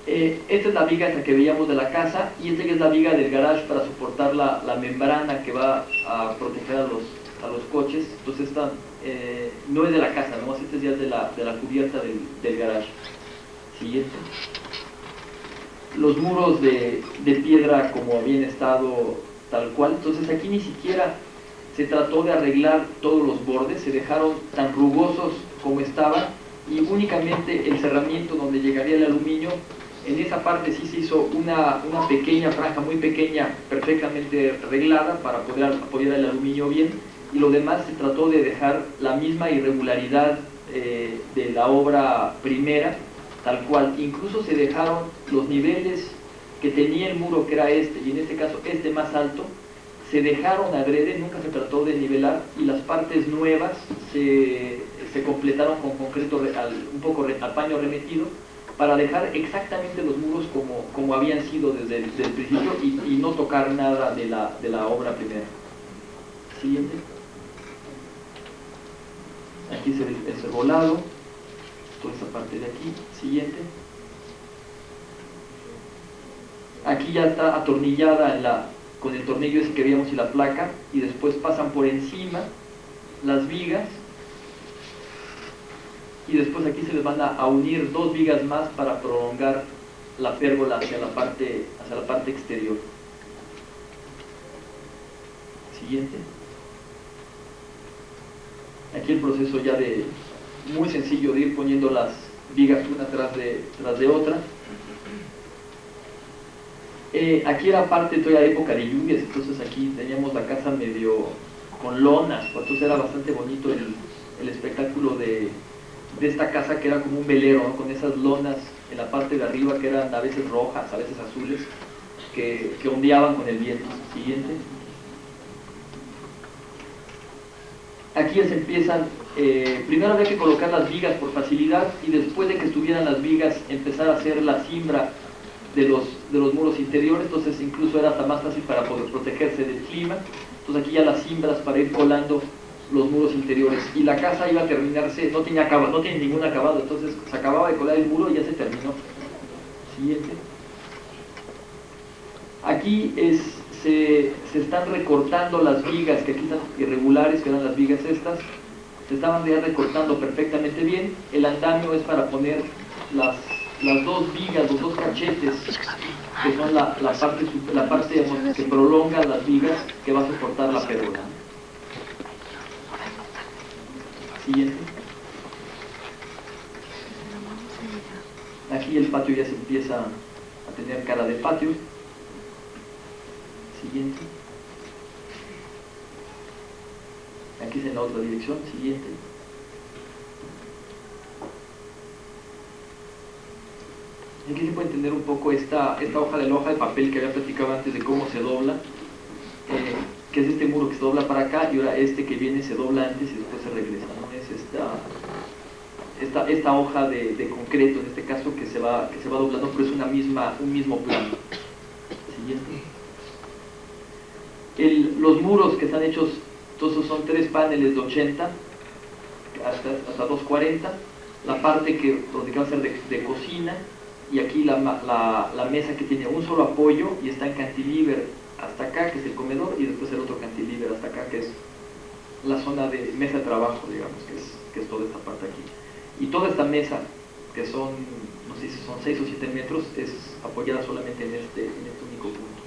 Esta es la viga esta que veíamos de la casa, y esta que es la viga del garage para soportar la membrana que va a proteger a los coches. Entonces esta no es de la casa, ¿no? Esta es ya de la cubierta del garage. Siguiente. Los muros de piedra como habían estado tal cual. Entonces aquí ni siquiera se trató de arreglar todos los bordes, se dejaron tan rugosos como estaban, y únicamente el cerramiento donde llegaría el aluminio, en esa parte sí se hizo una pequeña franja, muy pequeña, perfectamente arreglada para poder apoyar el aluminio bien, y lo demás se trató de dejar la misma irregularidad de la obra primera, tal cual. Incluso se dejaron los niveles que tenía el muro, que era este, y en este caso este más alto, se dejaron adrede, nunca se trató de nivelar, y las partes nuevas se completaron con concreto un poco al paño remetido, para dejar exactamente los muros como habían sido desde el principio, y no tocar nada de la obra primera. Siguiente. Aquí es el cerbolado, toda esta parte de aquí. Siguiente. Aquí ya está atornillada con el tornillo ese que veíamos y la placa, y después pasan por encima las vigas, y después aquí se les van a unir 2 vigas más para prolongar la pérgola hacia la parte exterior. Siguiente. Aquí el proceso ya muy sencillo de ir poniendo las vigas una tras de otra. Aquí era parte todavía de época de lluvias, entonces aquí teníamos la casa medio con lonas, entonces era bastante bonito el espectáculo de esta casa, que era como un velero, ¿no? Con esas lonas en la parte de arriba que eran a veces rojas, a veces azules, que ondeaban con el viento. Siguiente. Aquí ya se empiezan, primero había que colocar las vigas por facilidad, y después de que estuvieran las vigas empezar a hacer la cimbra de los muros interiores. Entonces incluso era hasta más fácil para poder protegerse del clima. Entonces aquí ya las cimbras para ir colando los muros interiores, y la casa iba a terminarse, no tiene ningún acabado, entonces se acababa de colar el muro y ya se terminó. Siguiente. Aquí se están recortando las vigas, que aquí están irregulares, que eran las vigas estas, se estaban ya recortando perfectamente bien. El andamio es para poner las 2 vigas, los 2 cachetes, que son la parte digamos, que prolonga las vigas, que va a soportar la pérgola. Siguiente. Aquí el patio ya se empieza a tener cara de patio. Siguiente. Aquí es en la otra dirección, siguiente. Aquí se puede entender un poco esta hoja de la hoja de papel que había platicado antes de cómo se dobla, que es este muro que se dobla para acá, y ahora este que viene se dobla antes y después se regresa, ¿no? Es esta hoja de concreto, en este caso, que se va doblando, pero es un mismo plano. Siguiente. Los muros que están hechos, entonces son 3 paneles de 80 hasta 240, la parte que va a ser de cocina, y aquí la mesa que tiene un solo apoyo y está en cantilever hasta acá, que es el comedor, y después el otro cantilever hasta acá, que es la zona de mesa de trabajo, digamos, que es toda esta parte aquí. Y toda esta mesa, que son, no sé si son 6 o 7 metros, es apoyada solamente en este único punto.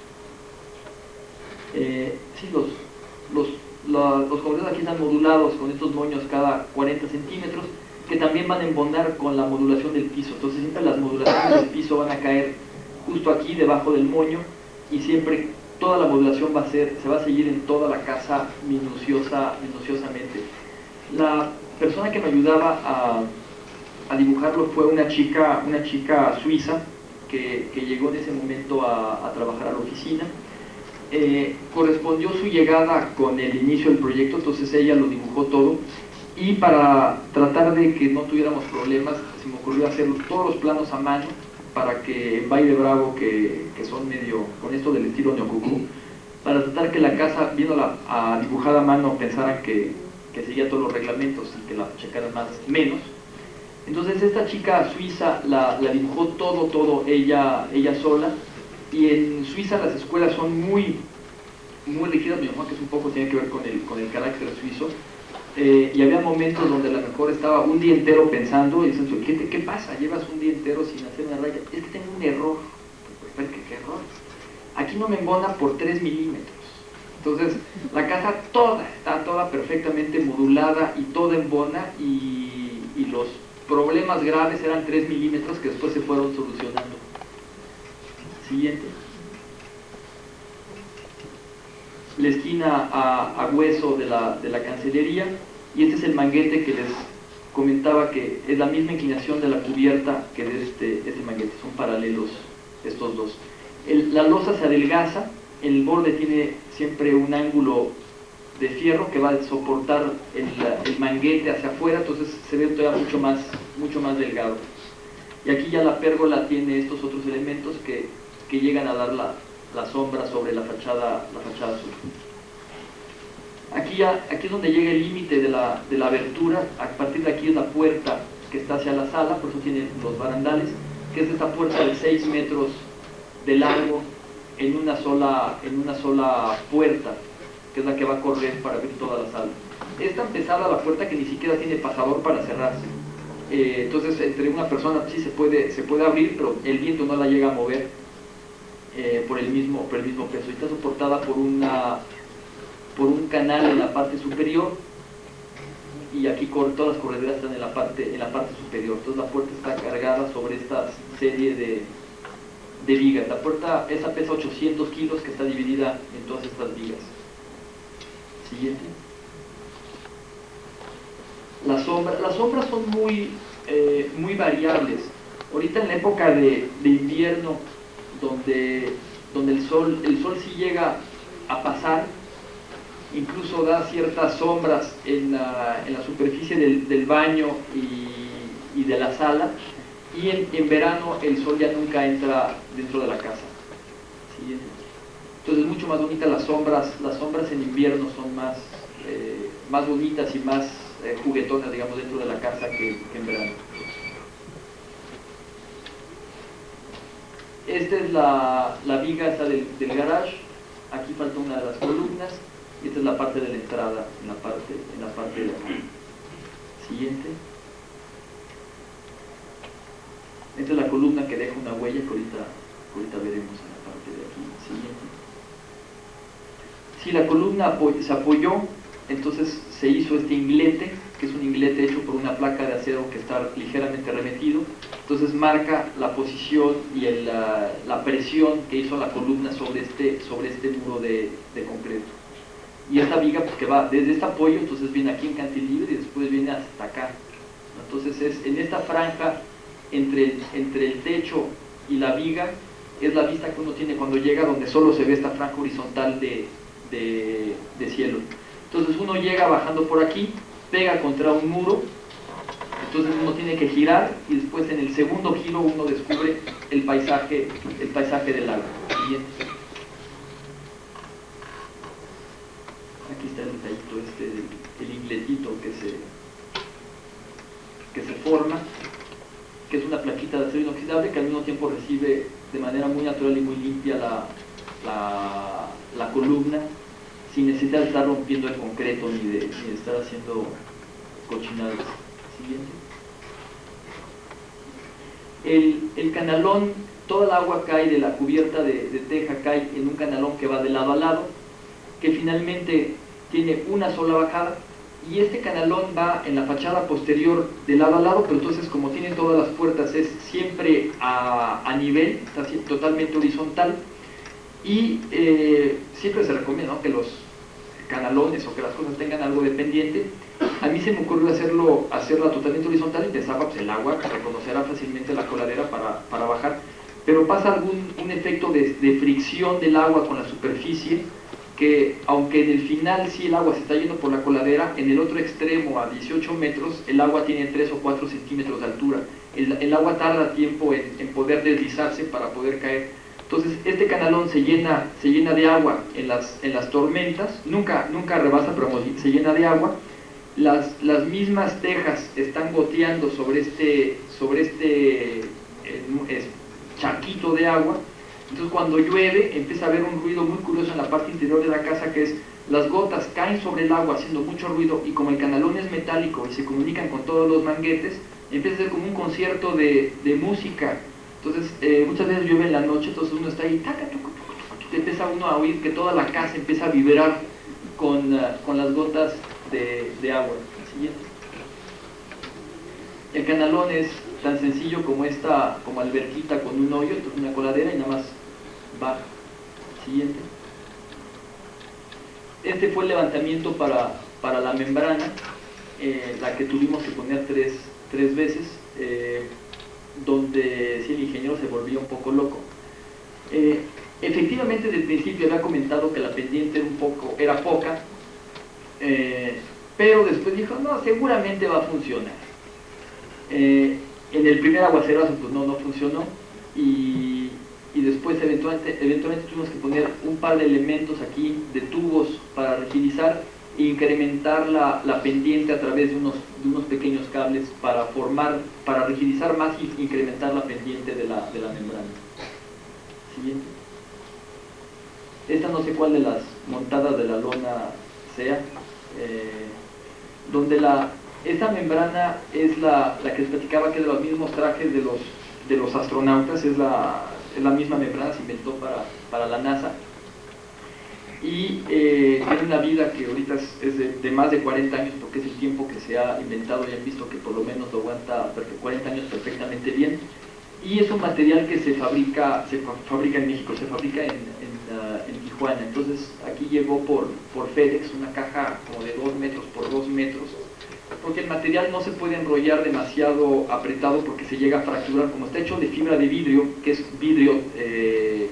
Sí, los comedores aquí están modulados con estos moños cada 40 centímetros, que también van a embondar con la modulación del piso. Entonces siempre las modulaciones del piso van a caer justo aquí debajo del moño, y siempre toda la modulación se va a seguir en toda la casa minuciosamente. La persona que me ayudaba a dibujarlo fue una chica suiza que llegó en ese momento a trabajar a la oficina. Correspondió su llegada con el inicio del proyecto, entonces ella lo dibujó todo, y para tratar de que no tuviéramos problemas, se me ocurrió hacer todos los planos a mano, para que en Valle de Bravo, que son medio con esto del estilo neococú, para tratar que la casa, viéndola dibujada a mano, pensaran que seguía todos los reglamentos y que la checaran menos. Entonces esta chica suiza la dibujó todo ella sola, y en Suiza las escuelas son muy rígidas. Me imagino que es un poco tiene que ver con el carácter suizo, y había momentos donde a lo mejor estaba un día entero pensando y diciendo, ¿qué pasa? Llevas un día entero sin hacer una raya. Es que tengo un error. ¿Qué error? Aquí no me embona por 3 milímetros. Entonces la casa está toda perfectamente modulada y toda embona, y los problemas graves eran 3 milímetros que después se fueron solucionando. Siguiente. La esquina a hueso de la cancelería, y este es el manguete que les comentaba, que es la misma inclinación de la cubierta que de este manguete, son paralelos estos dos. La losa se adelgaza, el borde tiene siempre un ángulo de fierro que va a soportar el manguete hacia afuera, entonces se ve todavía mucho más delgado. Y aquí ya la pérgola tiene estos otros elementos que llegan a dar la sombra sobre la fachada sur. Aquí es donde llega el límite de la abertura. A partir de aquí es la puerta que está hacia la sala, por eso tiene los barandales, que es esta puerta de 6 metros de largo en una sola puerta, que es la que va a correr para abrir toda la sala. Es tan pesada la puerta que ni siquiera tiene pasador para cerrarse. Entonces entre una persona sí se puede abrir, pero el viento no la llega a mover por el mismo peso, y está soportada por un canal en la parte superior, y aquí todas las correderas están en la parte superior. Entonces la puerta está cargada sobre esta serie de vigas. La puerta esa pesa 800 kilos, que está dividida en todas estas vigas. Siguiente. Las sombras son muy variables. Ahorita en la época de invierno, donde el sol sí llega a pasar, incluso da ciertas sombras en la superficie del baño y de la sala, y en verano el sol ya nunca entra dentro de la casa. ¿Sí? Entonces es mucho más bonita las sombras en invierno son más bonitas y más juguetonas, digamos, dentro de la casa que en verano. Esta es la viga esta del garage. Aquí falta una de las columnas, y esta es la parte de la entrada, en la parte de aquí. Siguiente. Esta es la columna que deja una huella que ahorita veremos en la parte de aquí. Siguiente. Si la columna se apoyó, entonces se hizo este inglete, que es un inglete hecho por una placa de acero que está ligeramente remetido. Entonces marca la posición y la presión que hizo la columna sobre este muro de concreto. y esta viga pues que va desde este apoyo, entonces viene aquí en cantilever y después viene hasta acá. Entonces es en esta franja entre el techo y la viga, es la vista que uno tiene cuando llega, donde solo se ve esta franja horizontal de cielo. Entonces uno llega bajando por aquí, pega contra un muro, entonces uno tiene que girar y después en el segundo giro uno descubre el paisaje del lago. Siguiente. Aquí está el detallito el ingletito que se forma, que es una plaquita de acero inoxidable que al mismo tiempo recibe de manera muy natural y muy limpia la columna, sin necesidad de estar rompiendo el concreto ni de estar haciendo cochinadas. Siguiente. El canalón, toda el agua cae de la cubierta de teja, cae en un canalón que va de lado a lado, que finalmente tiene una sola bajada, y este canalón va en la fachada posterior de lado a lado, pero entonces como tiene todas las puertas es siempre a nivel, está totalmente horizontal, y siempre se recomienda, ¿no?, que los canalones o que las cosas tengan algo de pendiente. A mí se me ocurrió hacerla totalmente horizontal y pensaba, pues el agua reconocerá fácilmente la coladera para bajar, pero pasa un efecto de fricción del agua con la superficie, que aunque en el final sí el agua se está yendo por la coladera, en el otro extremo a 18 metros el agua tiene 3 o 4 centímetros de altura. El agua tarda tiempo en poder deslizarse para poder caer. Entonces este canalón se llena de agua en las tormentas, nunca rebasa, pero se llena de agua. Las mismas tejas están goteando sobre este charquito de agua. Entonces cuando llueve empieza a haber un ruido muy curioso en la parte interior de la casa, que es las gotas caen sobre el agua haciendo mucho ruido, y como el canalón es metálico y se comunican con todos los manguetes, empieza a ser como un concierto de música. Entonces muchas veces llueve en la noche, entonces uno está ahí, empieza uno a oír que toda la casa empieza a vibrar con las gotas de agua. Siguiente. El canalón es tan sencillo como alberquita con un hoyo, entonces una coladera y nada más baja. Siguiente. Este fue el levantamiento para la membrana, la que tuvimos que poner tres veces, donde sí, el ingeniero se volvía un poco loco. Efectivamente, desde el principio había comentado que la pendiente era poca, pero después dijo, no, seguramente va a funcionar. En el primer aguacerazo pues no funcionó, y después eventualmente tuvimos que poner un par de elementos aquí de tubos para rigidizar e incrementar la pendiente a través de unos pequeños cables para rigidizar más y incrementar la pendiente de la membrana. Siguiente. Esta no sé cuál de las montadas de la lona sea, donde esta membrana es la que les platicaba, que es de los mismos trajes de los astronautas, es la misma membrana, se inventó para la NASA, y tiene una vida que ahorita es de más de 40 años, porque es el tiempo que se ha inventado y han visto que por lo menos lo aguanta 40 años perfectamente bien, y es un material que se fabrica en México, se fabrica en Tijuana. Entonces aquí llegó por FedEx una caja como de 2 metros por 2 metros, porque el material no se puede enrollar demasiado apretado porque se llega a fracturar. Como está hecho de fibra de vidrio, que es vidrio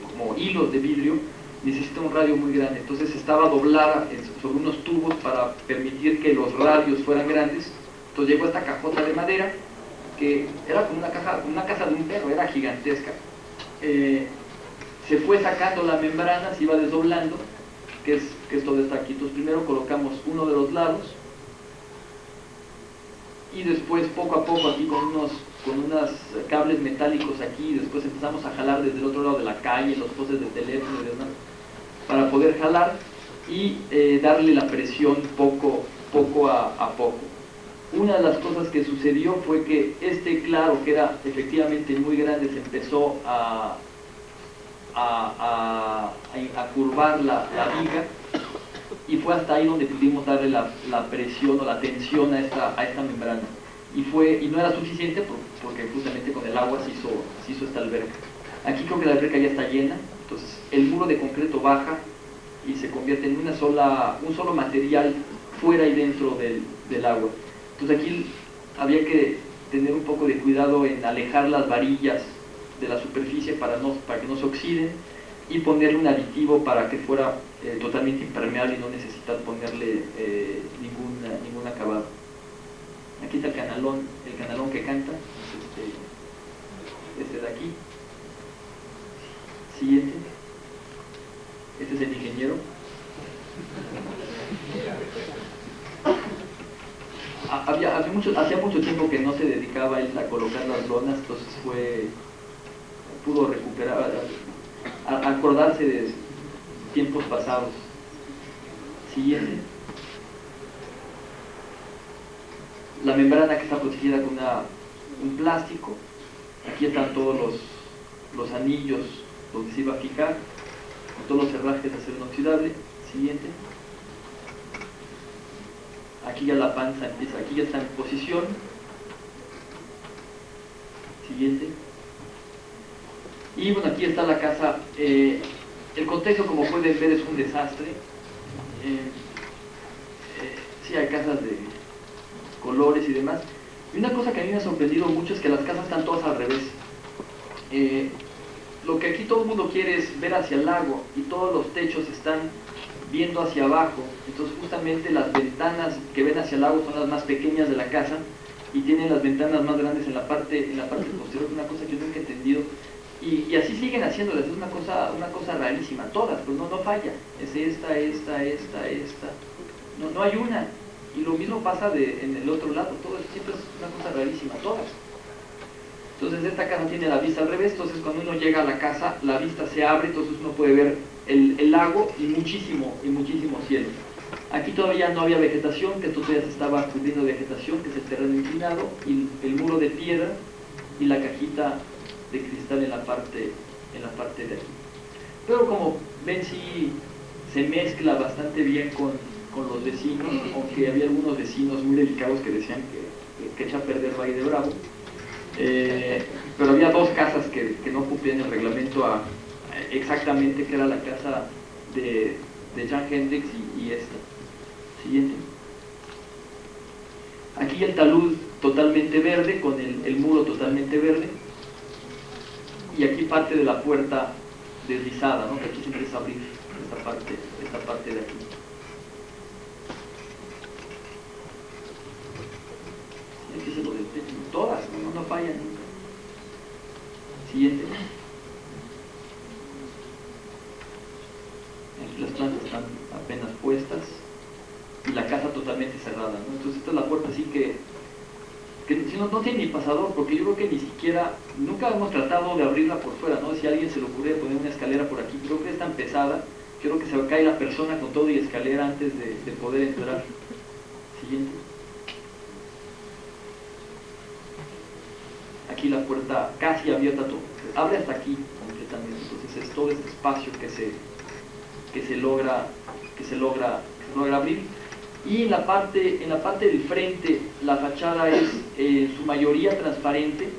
como hilos de vidrio, necesita un radio muy grande. Entonces estaba doblada sobre unos tubos para permitir que los radios fueran grandes. Entonces llegó esta cajota de madera, que era como una casa de un perro, era gigantesca. Se fue sacando la membrana, se iba desdoblando, que es todo está aquí. Entonces primero colocamos uno de los lados, y después poco a poco aquí con unos cables metálicos aquí, y después empezamos a jalar desde el otro lado de la calle, los postes de teléfono y demás, para poder jalar y darle la presión poco a poco. Una de las cosas que sucedió fue que este claro, que era efectivamente muy grande, se empezó a curvar la viga, y fue hasta ahí donde pudimos darle la presión o la tensión a esta membrana, y no era suficiente porque justamente con el agua se hizo esta alberca. Aquí creo que la alberca ya está llena, entonces el muro de concreto baja y se convierte en un solo material fuera y dentro del agua. Entonces aquí había que tener un poco de cuidado en alejar las varillas de la superficie para que no se oxiden, y ponerle un aditivo para que fuera totalmente impermeable y no necesitar ponerle ningún acabado. Aquí está el canalón que canta, este de aquí. Siguiente. Este es el ingeniero. Hacía mucho tiempo que no se dedicaba él a colocar las lonas, entonces pudo recuperar, acordarse de tiempos pasados. Siguiente. La membrana que está protegida con un plástico. Aquí están todos los anillos donde se iba a fijar, con todos los herrajes de acero inoxidable. Siguiente. Aquí ya la panza empieza, aquí ya está en posición. Siguiente. Y bueno, aquí está la casa. El contexto, como pueden ver, es un desastre. Sí, hay casas de colores y demás. Y una cosa que a mí me ha sorprendido mucho es que las casas están todas al revés. Lo que aquí todo el mundo quiere es ver hacia el lago, y todos los techos están viendo hacia abajo. Entonces justamente las ventanas que ven hacia el lago son las más pequeñas de la casa, y tienen las ventanas más grandes en la parte posterior. Una cosa que yo nunca he entendido, y así siguen haciéndolas. Es una cosa rarísima. Todas, pues no falla. Es esta. No hay una. Y lo mismo pasa en el otro lado. Todo siempre es una cosa rarísima. Todas. Entonces esta casa tiene la vista al revés. Entonces cuando uno llega a la casa, la vista se abre, entonces uno puede ver el lago y muchísimo cielo. Aquí todavía no había vegetación, que esto todavía se estaba cubriendo de vegetación, que es el terreno inclinado, y el muro de piedra y la cajita de cristal en la parte de aquí. Pero como ven, sí se mezcla bastante bien con los vecinos, aunque había algunos vecinos muy delicados que decían que echa a perder Valle de Bravo. Pero había dos casas que no cumplían el reglamento exactamente, que era la casa de Jan Hendricks y esta. Siguiente. Aquí el talud totalmente verde, con el muro totalmente verde, y aquí parte de la puerta deslizada, ¿no? Que aquí se empieza a abrir esta parte de aquí. Y aquí se lo del techo, todas, no fallan nunca. Siguiente. Aquí las plantas están apenas puestas y la casa totalmente cerrada, ¿no? Entonces esta es la puerta así que si no tiene ni pasador, porque yo creo que ni siquiera, nunca hemos tratado de abrirla por fuera, ¿no? Si a alguien se le ocurre poner una escalera por aquí, creo que es tan pesada, creo que se va a caer la persona con todo y escalera antes de poder entrar. Siguiente. Aquí la puerta casi abierta, abre hasta aquí completamente, entonces es todo este espacio que se logra abrir. Y en la parte del frente la fachada es en su mayoría transparente.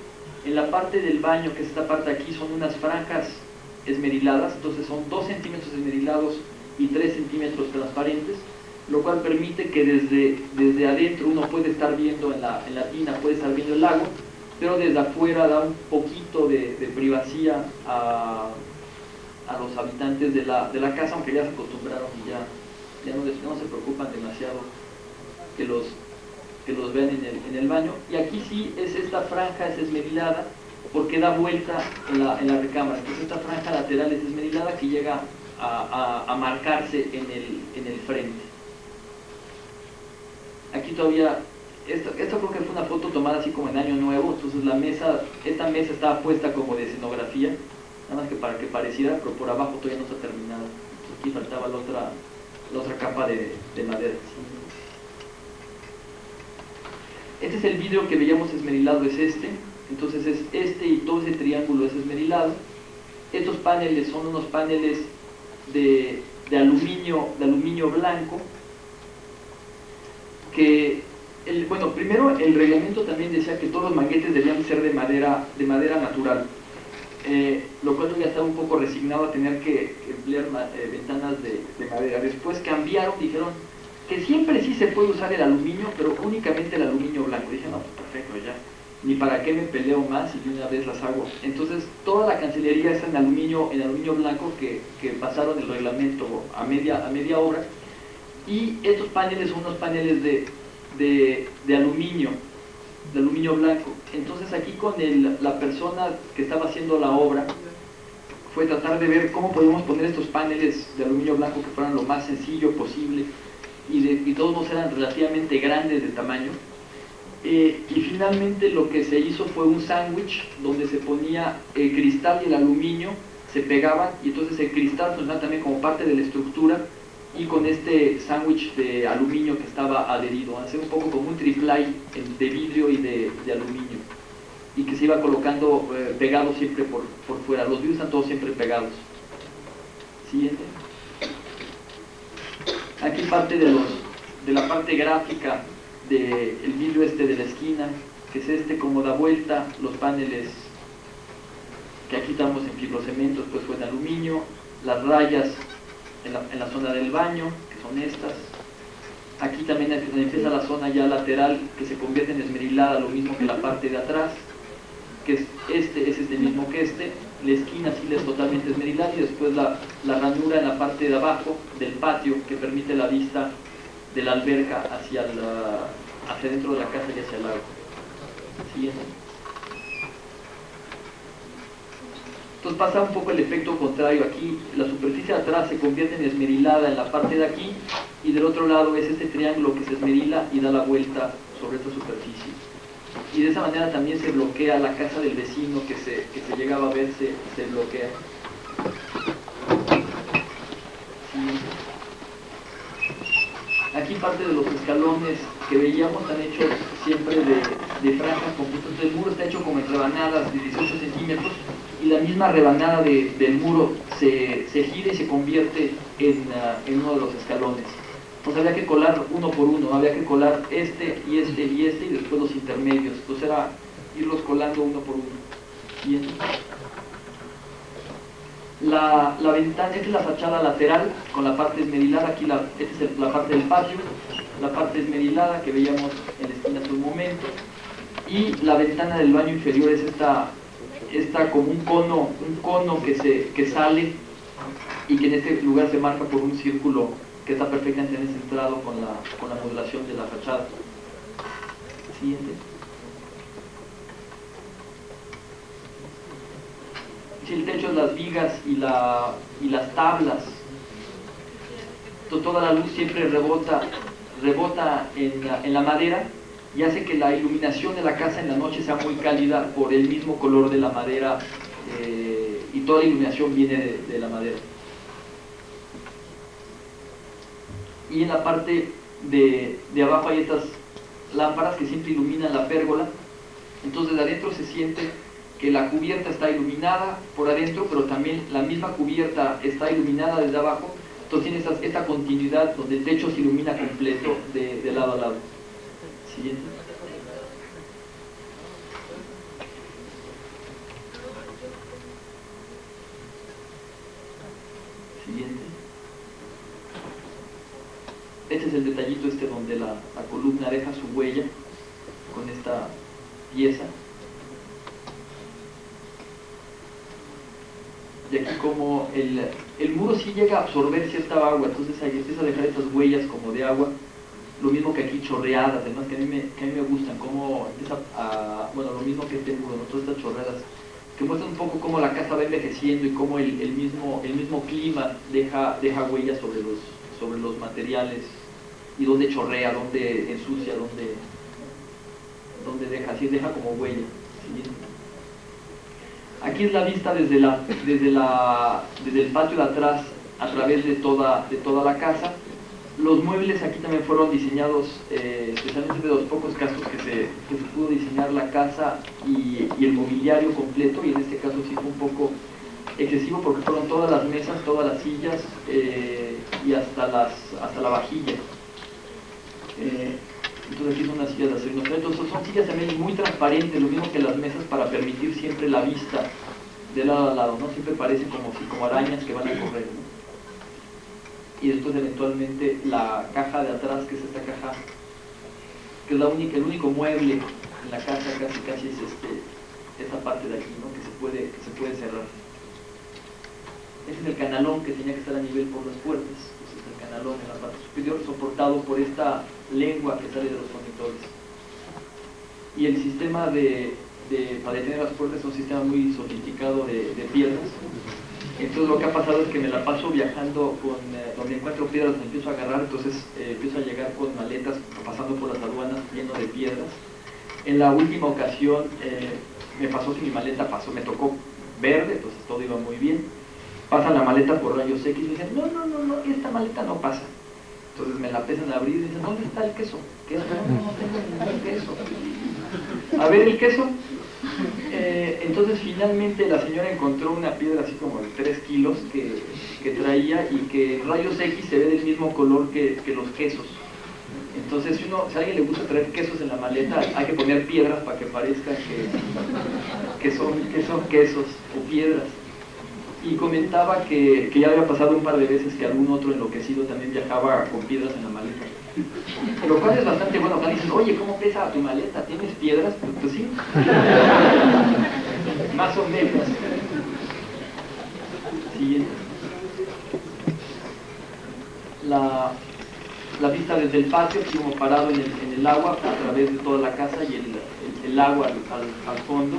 En la parte del baño, que es esta parte de aquí, son unas franjas esmeriladas, entonces son 2 centímetros esmerilados y 3 centímetros transparentes, lo cual permite que desde adentro uno puede estar viendo en la tina, puede estar viendo el lago, pero desde afuera da un poquito de privacidad a los habitantes de la casa, aunque ya se acostumbraron y ya no se preocupan demasiado que los vean en el baño. Y aquí sí es esta franja, es esmerilada, porque da vuelta en la recámara. Entonces esta franja lateral es esmerilada que llega a marcarse en el frente. Aquí todavía, esto creo que fue una foto tomada así como en Año Nuevo, entonces esta mesa estaba puesta como de escenografía, nada más que para que pareciera, pero por abajo todavía no está terminado. Entonces aquí faltaba la otra capa de madera. Este es el vidrio que veíamos esmerilado, es este. Entonces es este, y todo ese triángulo es esmerilado. Estos paneles son unos paneles de aluminio blanco, que primero el reglamento también decía que todos los manguetes debían ser de madera natural. lo cual yo ya estaba un poco resignado a tener que emplear ventanas de madera. Después cambiaron, dijeron que siempre sí se puede usar el aluminio, pero únicamente el aluminio blanco. Dije, no, pues perfecto, ya, ni para qué me peleo más y de una vez las hago. Entonces toda la cancelería es en aluminio blanco que pasaron el reglamento a media obra, y estos paneles son unos paneles de aluminio blanco. Entonces aquí con la persona que estaba haciendo la obra fue tratar de ver cómo podíamos poner estos paneles de aluminio blanco que fueran lo más sencillo posible, y todos no eran relativamente grandes de tamaño. Y finalmente lo que se hizo fue un sándwich donde se ponía el cristal y el aluminio, se pegaban, y entonces el cristal funcionaba también como parte de la estructura, y con este sándwich de aluminio que estaba adherido, hacer un poco como un triplay de vidrio y de aluminio, y que se iba colocando pegado siempre por fuera. Los vidrios están todos siempre pegados. Siguiente. Aquí parte de la parte gráfica del vidrio de la esquina, que es como da vuelta, los paneles que aquí estamos en fibrocemento, pues fue en aluminio, las rayas en la zona del baño, que son estas. Aquí también empieza la zona ya lateral, que se convierte en esmerilada, lo mismo que la parte de atrás, que es este mismo que la esquina sí es totalmente esmerilada, y después la ranura en la parte de abajo del patio, que permite la vista de la alberca hacia dentro de la casa y hacia el lago. Siguiente. Entonces pasa un poco el efecto contrario. Aquí la superficie de atrás se convierte en esmerilada en la parte de aquí, y del otro lado es este triángulo que se esmerila y da la vuelta sobre esta superficie. Y de esa manera también se bloquea la casa del vecino que se llegaba a ver, se bloquea. Aquí parte de los escalones que veíamos están hechos siempre de franjas compuestas. Entonces el muro está hecho como en rebanadas de 18 centímetros, y la misma rebanada del muro se gira y se convierte en uno de los escalones. Entonces había que colar uno por uno, había que colar este y después los intermedios. Entonces era irlos colando uno por uno. Bien. La ventana, esta es la fachada lateral con la parte esmerilada. Aquí esta es la parte del patio, la parte esmerilada que veíamos en la esquina hace un momento, y la ventana del baño inferior es esta como un cono que sale, y que en este lugar se marca por un círculo que está perfectamente centrado con la modulación de la fachada. Siguiente. Si el techo, las vigas y las tablas, toda la luz siempre rebota en la madera, y hace que la iluminación de la casa en la noche sea muy cálida por el mismo color de la madera, y toda la iluminación viene de la madera. Y en la parte de abajo hay estas lámparas que siempre iluminan la pérgola. Entonces de adentro se siente que la cubierta está iluminada por adentro, pero también la misma cubierta está iluminada desde abajo. Entonces tiene esta continuidad donde el techo se ilumina completo de lado a lado. Siguiente. Siguiente. Este es el detallito donde la columna deja su huella con esta pieza. Y aquí como el muro sí llega a absorber cierta agua, entonces ahí empieza a dejar estas huellas como de agua. Lo mismo que aquí chorreadas, además que a mí me gustan, como empieza lo mismo que este muro, ¿no? Todas estas chorreadas que muestran un poco cómo la casa va envejeciendo, y cómo el mismo clima deja huellas sobre los materiales, y dónde chorrea, dónde ensucia, dónde deja como huella. ¿Sí? Aquí es la vista desde el patio de atrás a través de toda la casa. Los muebles aquí también fueron diseñados, especialmente de los pocos casos que se pudo diseñar la casa y el mobiliario completo, y en este caso sí fue un poco excesivo porque fueron todas las mesas, todas las sillas y hasta la vajilla. Entonces aquí son unas sillas de acero. Entonces son sillas también muy transparentes, lo mismo que las mesas, para permitir siempre la vista de lado a lado, ¿no? Siempre parecen como arañas que van a correr, ¿no? Y después eventualmente la caja de atrás, que es esta caja, que es el único mueble en la casa, casi es esta parte de aquí, ¿no? que se puede cerrar. Ese es el canalón que tenía que estar a nivel por las puertas. Entonces el canalón en la parte superior soportado por esta lengua que sale de los conectores. Y el sistema para detener las puertas es un sistema muy sofisticado de piedras. Entonces lo que ha pasado es que me la paso viajando donde encuentro piedras, me empiezo a agarrar, entonces empiezo a llegar con maletas, pasando por las aduanas lleno de piedras. En la última ocasión me pasó que mi maleta me tocó verde, entonces todo iba muy bien. Pasan la maleta por rayos X y me dicen, no, esta maleta no pasa. Entonces me la empiezan a abrir y dicen, ¿dónde está el queso? ¿Queso? No tengo ningún queso. A ver el queso. Entonces finalmente la señora encontró una piedra así como de 3 kilos que traía y que en rayos X se ve del mismo color que los quesos. Entonces si a alguien le gusta traer quesos en la maleta, hay que poner piedras para que parezca que son quesos o piedras. Y comentaba que ya había pasado un par de veces que algún otro enloquecido también viajaba con piedras en la maleta. Lo cual es bastante bueno. Cuando dicen, oye, ¿cómo pesa tu maleta? ¿Tienes piedras? Pues sí. Más o menos. Siguiente. La vista desde el patio, como parado en el agua a través de toda la casa y el agua al fondo.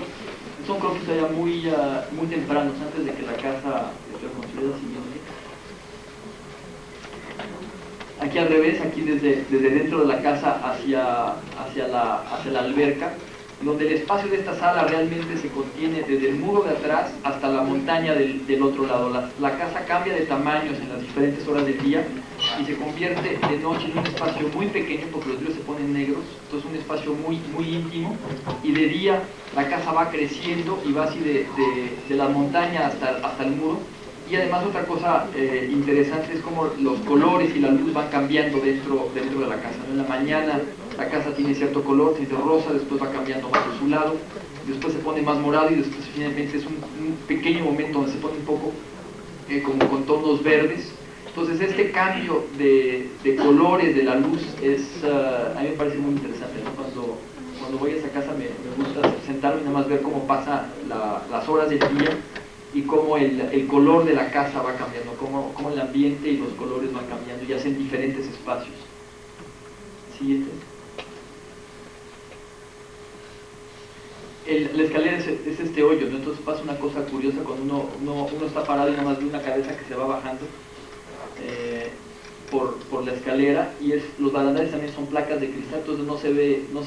Son croquis ya muy tempranos, antes de que la casa esté construida. Siguiente. Aquí al revés, aquí desde dentro de la casa hacia la alberca, donde el espacio de esta sala realmente se contiene desde el muro de atrás hasta la montaña del otro lado. La casa cambia de tamaños en las diferentes horas del día y se convierte de noche en un espacio muy pequeño porque los ríos se ponen negros, entonces un espacio muy íntimo, y de día la casa va creciendo y va así de la montaña hasta el muro. Y además otra cosa interesante es cómo los colores y la luz van cambiando dentro de la casa, ¿no? En la mañana la casa tiene cierto color, tiene rosa, después va cambiando más por su lado, después se pone más morado y después finalmente es un pequeño momento donde se pone un poco como con tonos verdes. Entonces este cambio de colores de la luz a mí me parece muy interesante, ¿no? Cuando voy a esa casa me gusta sentarme y nada más ver cómo pasan las horas del día y cómo el color de la casa va cambiando, cómo el ambiente y los colores van cambiando, ya sea en diferentes espacios. Siguiente. La escalera es este hoyo, ¿no? Entonces pasa una cosa curiosa cuando uno está parado y nada más ve una cabeza que se va bajando por la escalera, y los barandales también son placas de cristal, entonces no se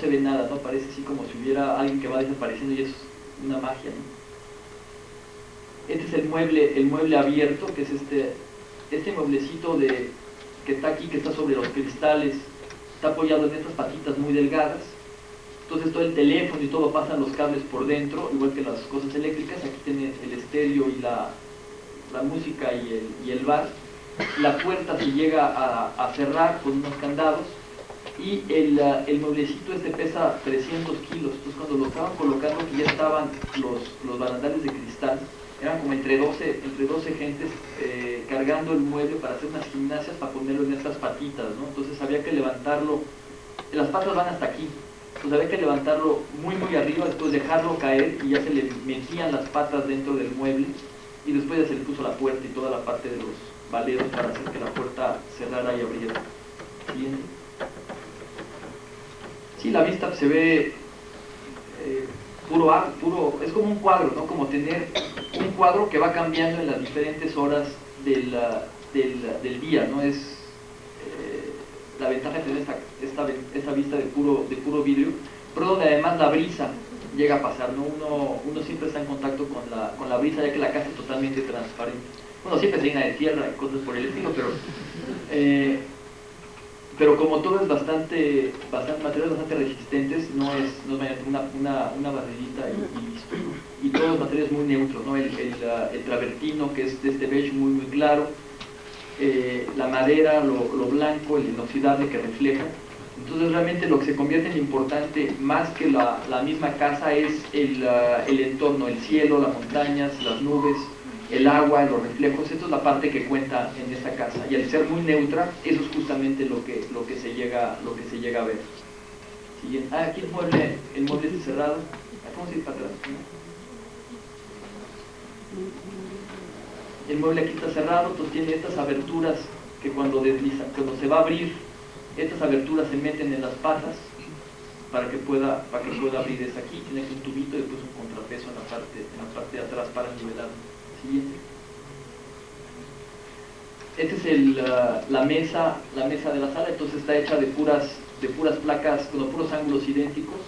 ve nada, ¿no? Parece así como si hubiera alguien que va desapareciendo y es una magia, ¿no? Este es el mueble abierto, que es este mueblecito que está aquí, que está sobre los cristales, está apoyado en estas patitas muy delgadas. Entonces todo el teléfono y todo pasan los cables por dentro, igual que las cosas eléctricas. Aquí tiene el estéreo y la música y el bar. La puerta se llega a cerrar con unos candados, y el mueblecito pesa 300 kilos. Entonces cuando lo estaban colocando, que ya estaban los barandales de cristal, eran como entre 12 gentes cargando el mueble para hacer unas gimnasias para ponerlo en estas patitas, ¿no? Entonces había que levantarlo, las patas van hasta aquí, entonces había que levantarlo muy arriba, después dejarlo caer y ya se le metían las patas dentro del mueble, y después ya se le puso la puerta y toda la parte de los valeros para hacer que la puerta cerrara y abriera. Siguiente. Sí, la vista se ve puro, es como un cuadro, ¿no? Como tener un cuadro que va cambiando en las diferentes horas del día, ¿no? Es la ventaja de tener esta vista de puro vidrio, pero donde además la brisa llega a pasar, ¿no? Uno siempre está en contacto con la brisa, ya que la casa es totalmente transparente. Uno siempre se llena de tierra y cosas por el estilo, pero como todo es materiales bastante resistentes, no es una barrerita y listo, ¿no? Y todos los materiales muy neutros, ¿no? El travertino, que es de este beige muy claro, la madera, lo blanco, el inoxidable que refleja, Entonces realmente lo que se convierte en importante más que la misma casa es el entorno, el cielo, las montañas, las nubes, el agua, los reflejos. Esto es la parte que cuenta en esta casa, y al ser muy neutra, eso es justamente lo que se llega a ver. Siguiente. Aquí el mueble está cerrado. Vamos a ir para atrás, ¿no? El mueble aquí está cerrado, entonces tiene estas aberturas que cuando se va a abrir, estas aberturas se meten en las patas para que pueda abrir. Es aquí, tiene aquí un tubito y después un contrapeso en la parte de atrás para nivelar. Siguiente. Esta es la mesa de la sala. Entonces está hecha de puras placas, con puros ángulos idénticos,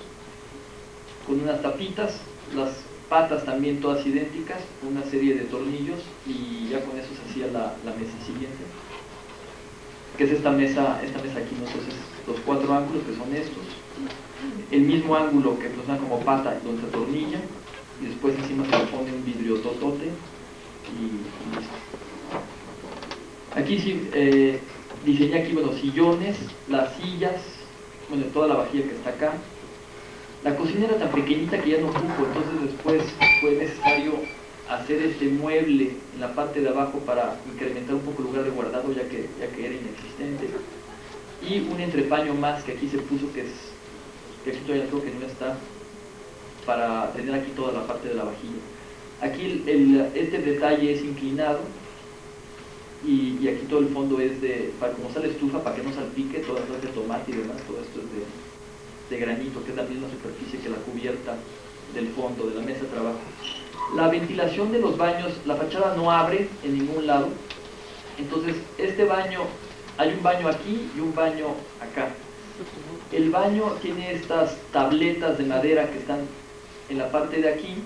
con unas tapitas, las patas también todas idénticas, una serie de tornillos, y ya con eso se hacía la mesa. Siguiente, que es esta mesa aquí, ¿no? Entonces los 4 ángulos, que son estos, el mismo ángulo que funciona como pata donde se atornilla, y después encima se le pone un vidrio totote y listo. Aquí sí diseñé aquí, bueno, sillones, las sillas, bueno, toda la vajilla que está acá. La cocina era tan pequeñita que ya no cupo, entonces después fue necesario hacer este mueble en la parte de abajo para incrementar un poco el lugar de guardado, ya que era inexistente. Y un entrepaño más que aquí se puso, que aquí todavía creo que no está, para tener aquí toda la parte de la vajilla. Aquí este detalle es inclinado, y aquí todo el fondo es para como sale estufa, para que no salpique, todas las de tomate y demás, todo esto es de granito, que es la misma superficie que la cubierta del fondo de la mesa de trabajo. La ventilación de los baños, la fachada no abre en ningún lado, entonces este baño, hay un baño aquí y un baño acá. El baño tiene estas tabletas de madera que están en la parte de aquí,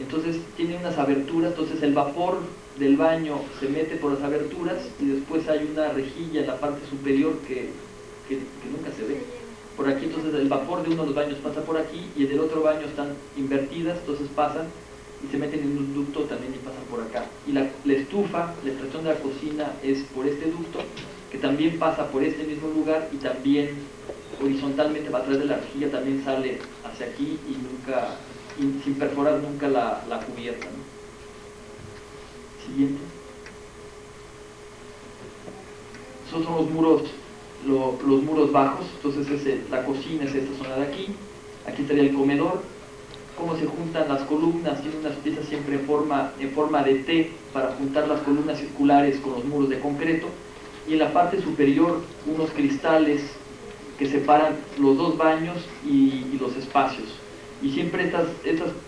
entonces tiene unas aberturas, entonces el vapor del baño se mete por las aberturas, y después hay una rejilla en la parte superior que nunca se ve. Por aquí, entonces el vapor de uno de los baños pasa por aquí, y el del otro baño están invertidas, entonces pasan y se meten en un ducto también y pasan por acá. Y la estufa, la extracción de la cocina es por este ducto, que también pasa por este mismo lugar, y también horizontalmente a través de la rejilla también sale hacia aquí, y sin perforar nunca la cubierta, ¿no? Siguiente. Esos son los muros bajos. Entonces la cocina es esta zona de aquí. Aquí estaría el comedor. Cómo se juntan las columnas, tiene unas piezas siempre en forma de T para juntar las columnas circulares con los muros de concreto, y en la parte superior unos cristales que separan los 2 baños y los espacios. Y siempre estas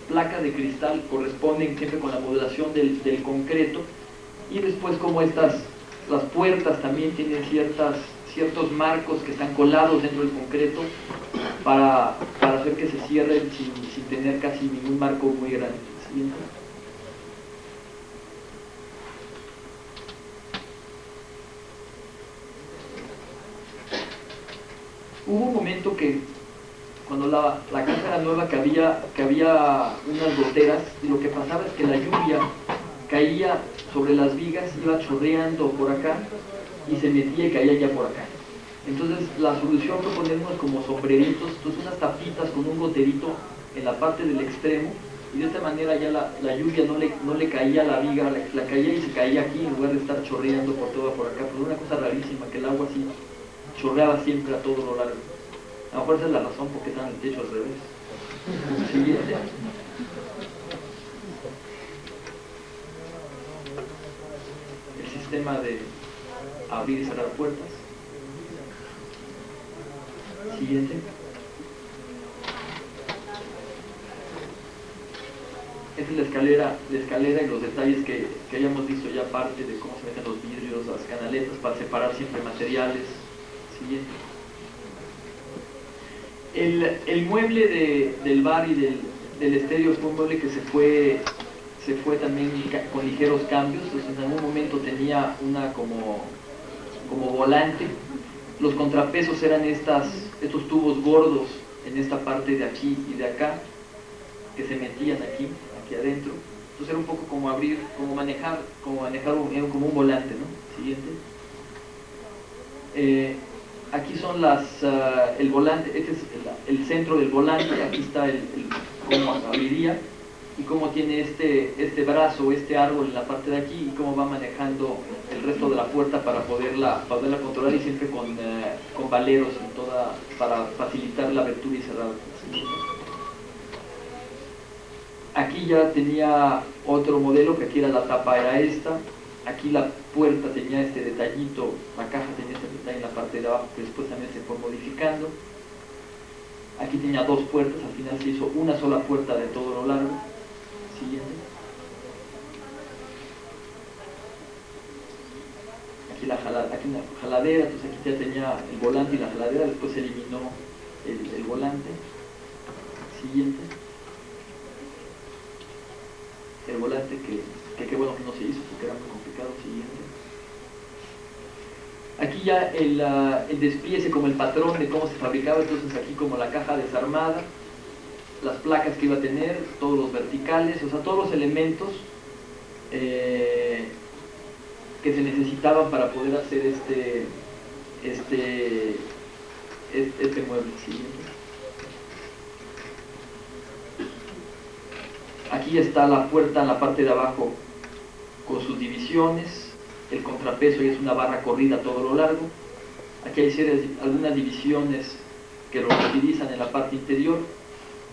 placas de cristal corresponden siempre con la modulación del concreto, y después como las puertas también tienen ciertos marcos que están colados dentro del concreto para hacer que se cierren sin tener casi ningún marco muy grande. Siguiente. Hubo un momento que cuando la casa era nueva, que había unas goteras, y lo que pasaba es que la lluvia caía sobre las vigas, iba chorreando por acá y se metía y caía ya por acá. Entonces la solución fue poner unos como sombreritos, entonces unas tapitas con un goterito en la parte del extremo, y de esta manera ya la lluvia no le caía a la viga, la caía y se caía aquí en lugar de estar chorreando por acá. Pero una cosa rarísima, que el agua así chorreaba siempre a todo lo largo. A lo mejor esa es la razón por qué está en el techo al revés. Siguiente. El sistema de abrir y cerrar puertas. Siguiente. Esta es la escalera y los detalles que hayamos visto ya, parte de cómo se meten los vidrios, las canaletas para separar siempre materiales. Siguiente. El mueble del bar y del estéreo fue un mueble que se fue también con ligeros cambios. Entonces en algún momento tenía una como volante. Los contrapesos eran estos tubos gordos en esta parte de aquí y de acá, que se metían aquí adentro. Entonces era un poco como abrir, como manejar como un volante, ¿no? Siguiente. Aquí son el volante, este es el centro del volante, aquí está cómo abriría y cómo tiene este brazo, este árbol en la parte de aquí y cómo va manejando el resto de la puerta para poderla controlar y siempre con valeros para facilitar la abertura y cerrada. Aquí ya tenía otro modelo, que aquí la tapa era esta. Aquí la puerta tenía este detallito, la caja tenía este detalle en la parte de abajo que después también se fue modificando. Aquí tenía dos puertas, al final se hizo una sola puerta de todo lo largo. Siguiente. Aquí una jaladera, entonces aquí ya tenía el volante y la jaladera, después se eliminó el volante. Siguiente. El volante que qué bueno que no se hizo porque era muy complicado. Siguiente. Aquí ya el despiece como el patrón de cómo se fabricaba, entonces aquí como la caja desarmada, las placas que iba a tener, todos los verticales, o sea, todos los elementos que se necesitaban para poder hacer este mueble. Siguiente. Aquí está la puerta en la parte de abajo con sus divisiones, el contrapeso y es una barra corrida a todo lo largo. Aquí hay algunas divisiones que lo utilizan en la parte interior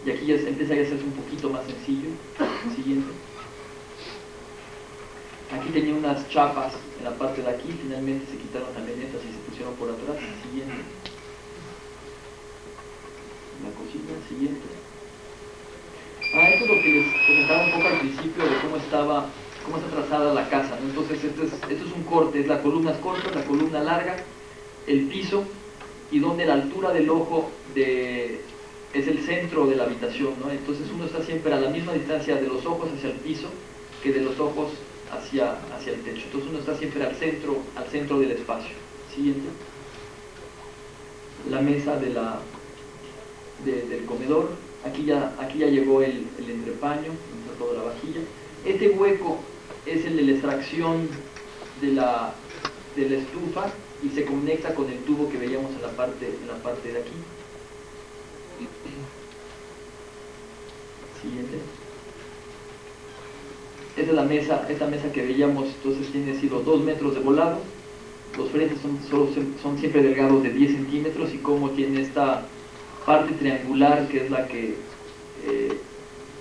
y aquí ya empieza a hacerse un poquito más sencillo. Siguiente. Aquí tenía unas chapas en la parte de aquí, finalmente se quitaron también estas y se pusieron por atrás. Siguiente. La cocina. Siguiente. Esto es lo que les comentaba un poco al principio de cómo está trazada la casa, ¿no? Entonces esto es un corte, es la columna corta, la columna larga, el piso y donde la altura del ojo es el centro de la habitación, ¿no? Entonces uno está siempre a la misma distancia de los ojos hacia el piso que de los ojos hacia el techo. Entonces uno está siempre al centro del espacio. Siguiente. La mesa del comedor. Aquí ya llegó el entrepaño, toda la vajilla. Este hueco es el de la extracción de la estufa y se conecta con el tubo que veíamos en la parte de aquí. Siguiente. Esta mesa que veíamos, entonces tiene sido 2 metros de volado. Los frentes son siempre delgados de 10 centímetros y como tiene esta parte triangular que es la que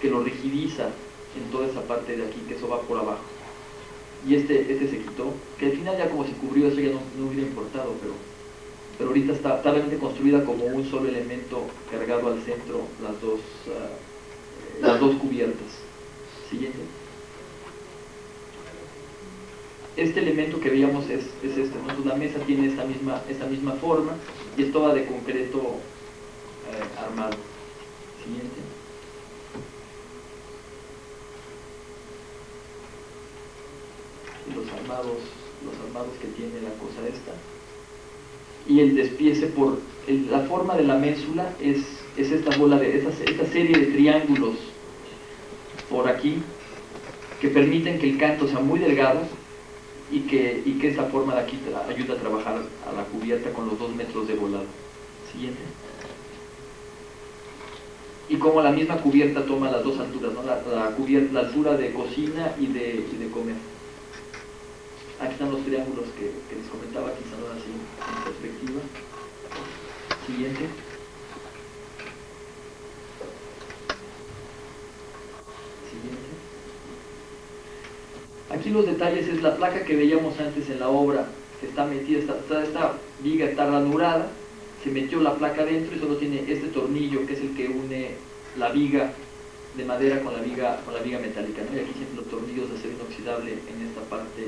lo rigidiza en toda esa parte de aquí, que eso va por abajo. Y este se quitó, que al final ya como se cubrió eso ya no hubiera importado, pero ahorita está realmente construida como un solo elemento cargado al centro, las dos cubiertas. Siguiente. Este elemento que veíamos es este, ¿no? Entonces, la mesa tiene esta misma forma y es toda de concreto armado. Siguiente. Los armados que tiene la cosa esta. Y el despiece la forma de la ménsula es esta bola esta serie de triángulos por aquí que permiten que el canto sea muy delgado y que esta forma de aquí ayuda a trabajar a la cubierta con los 2 metros de volado. Siguiente. Y como la misma cubierta toma las dos alturas, ¿no? La altura de cocina y de comer. Aquí están los triángulos que les comentaba, aquí están así en perspectiva. Siguiente. Siguiente. Aquí los detalles es la placa que veíamos antes en la obra, que está metida, esta viga está ranurada, se metió la placa dentro y solo tiene este tornillo que es el que une la viga de madera con la viga metálica, ¿no? Y aquí siempre los tornillos de acero inoxidable en esta parte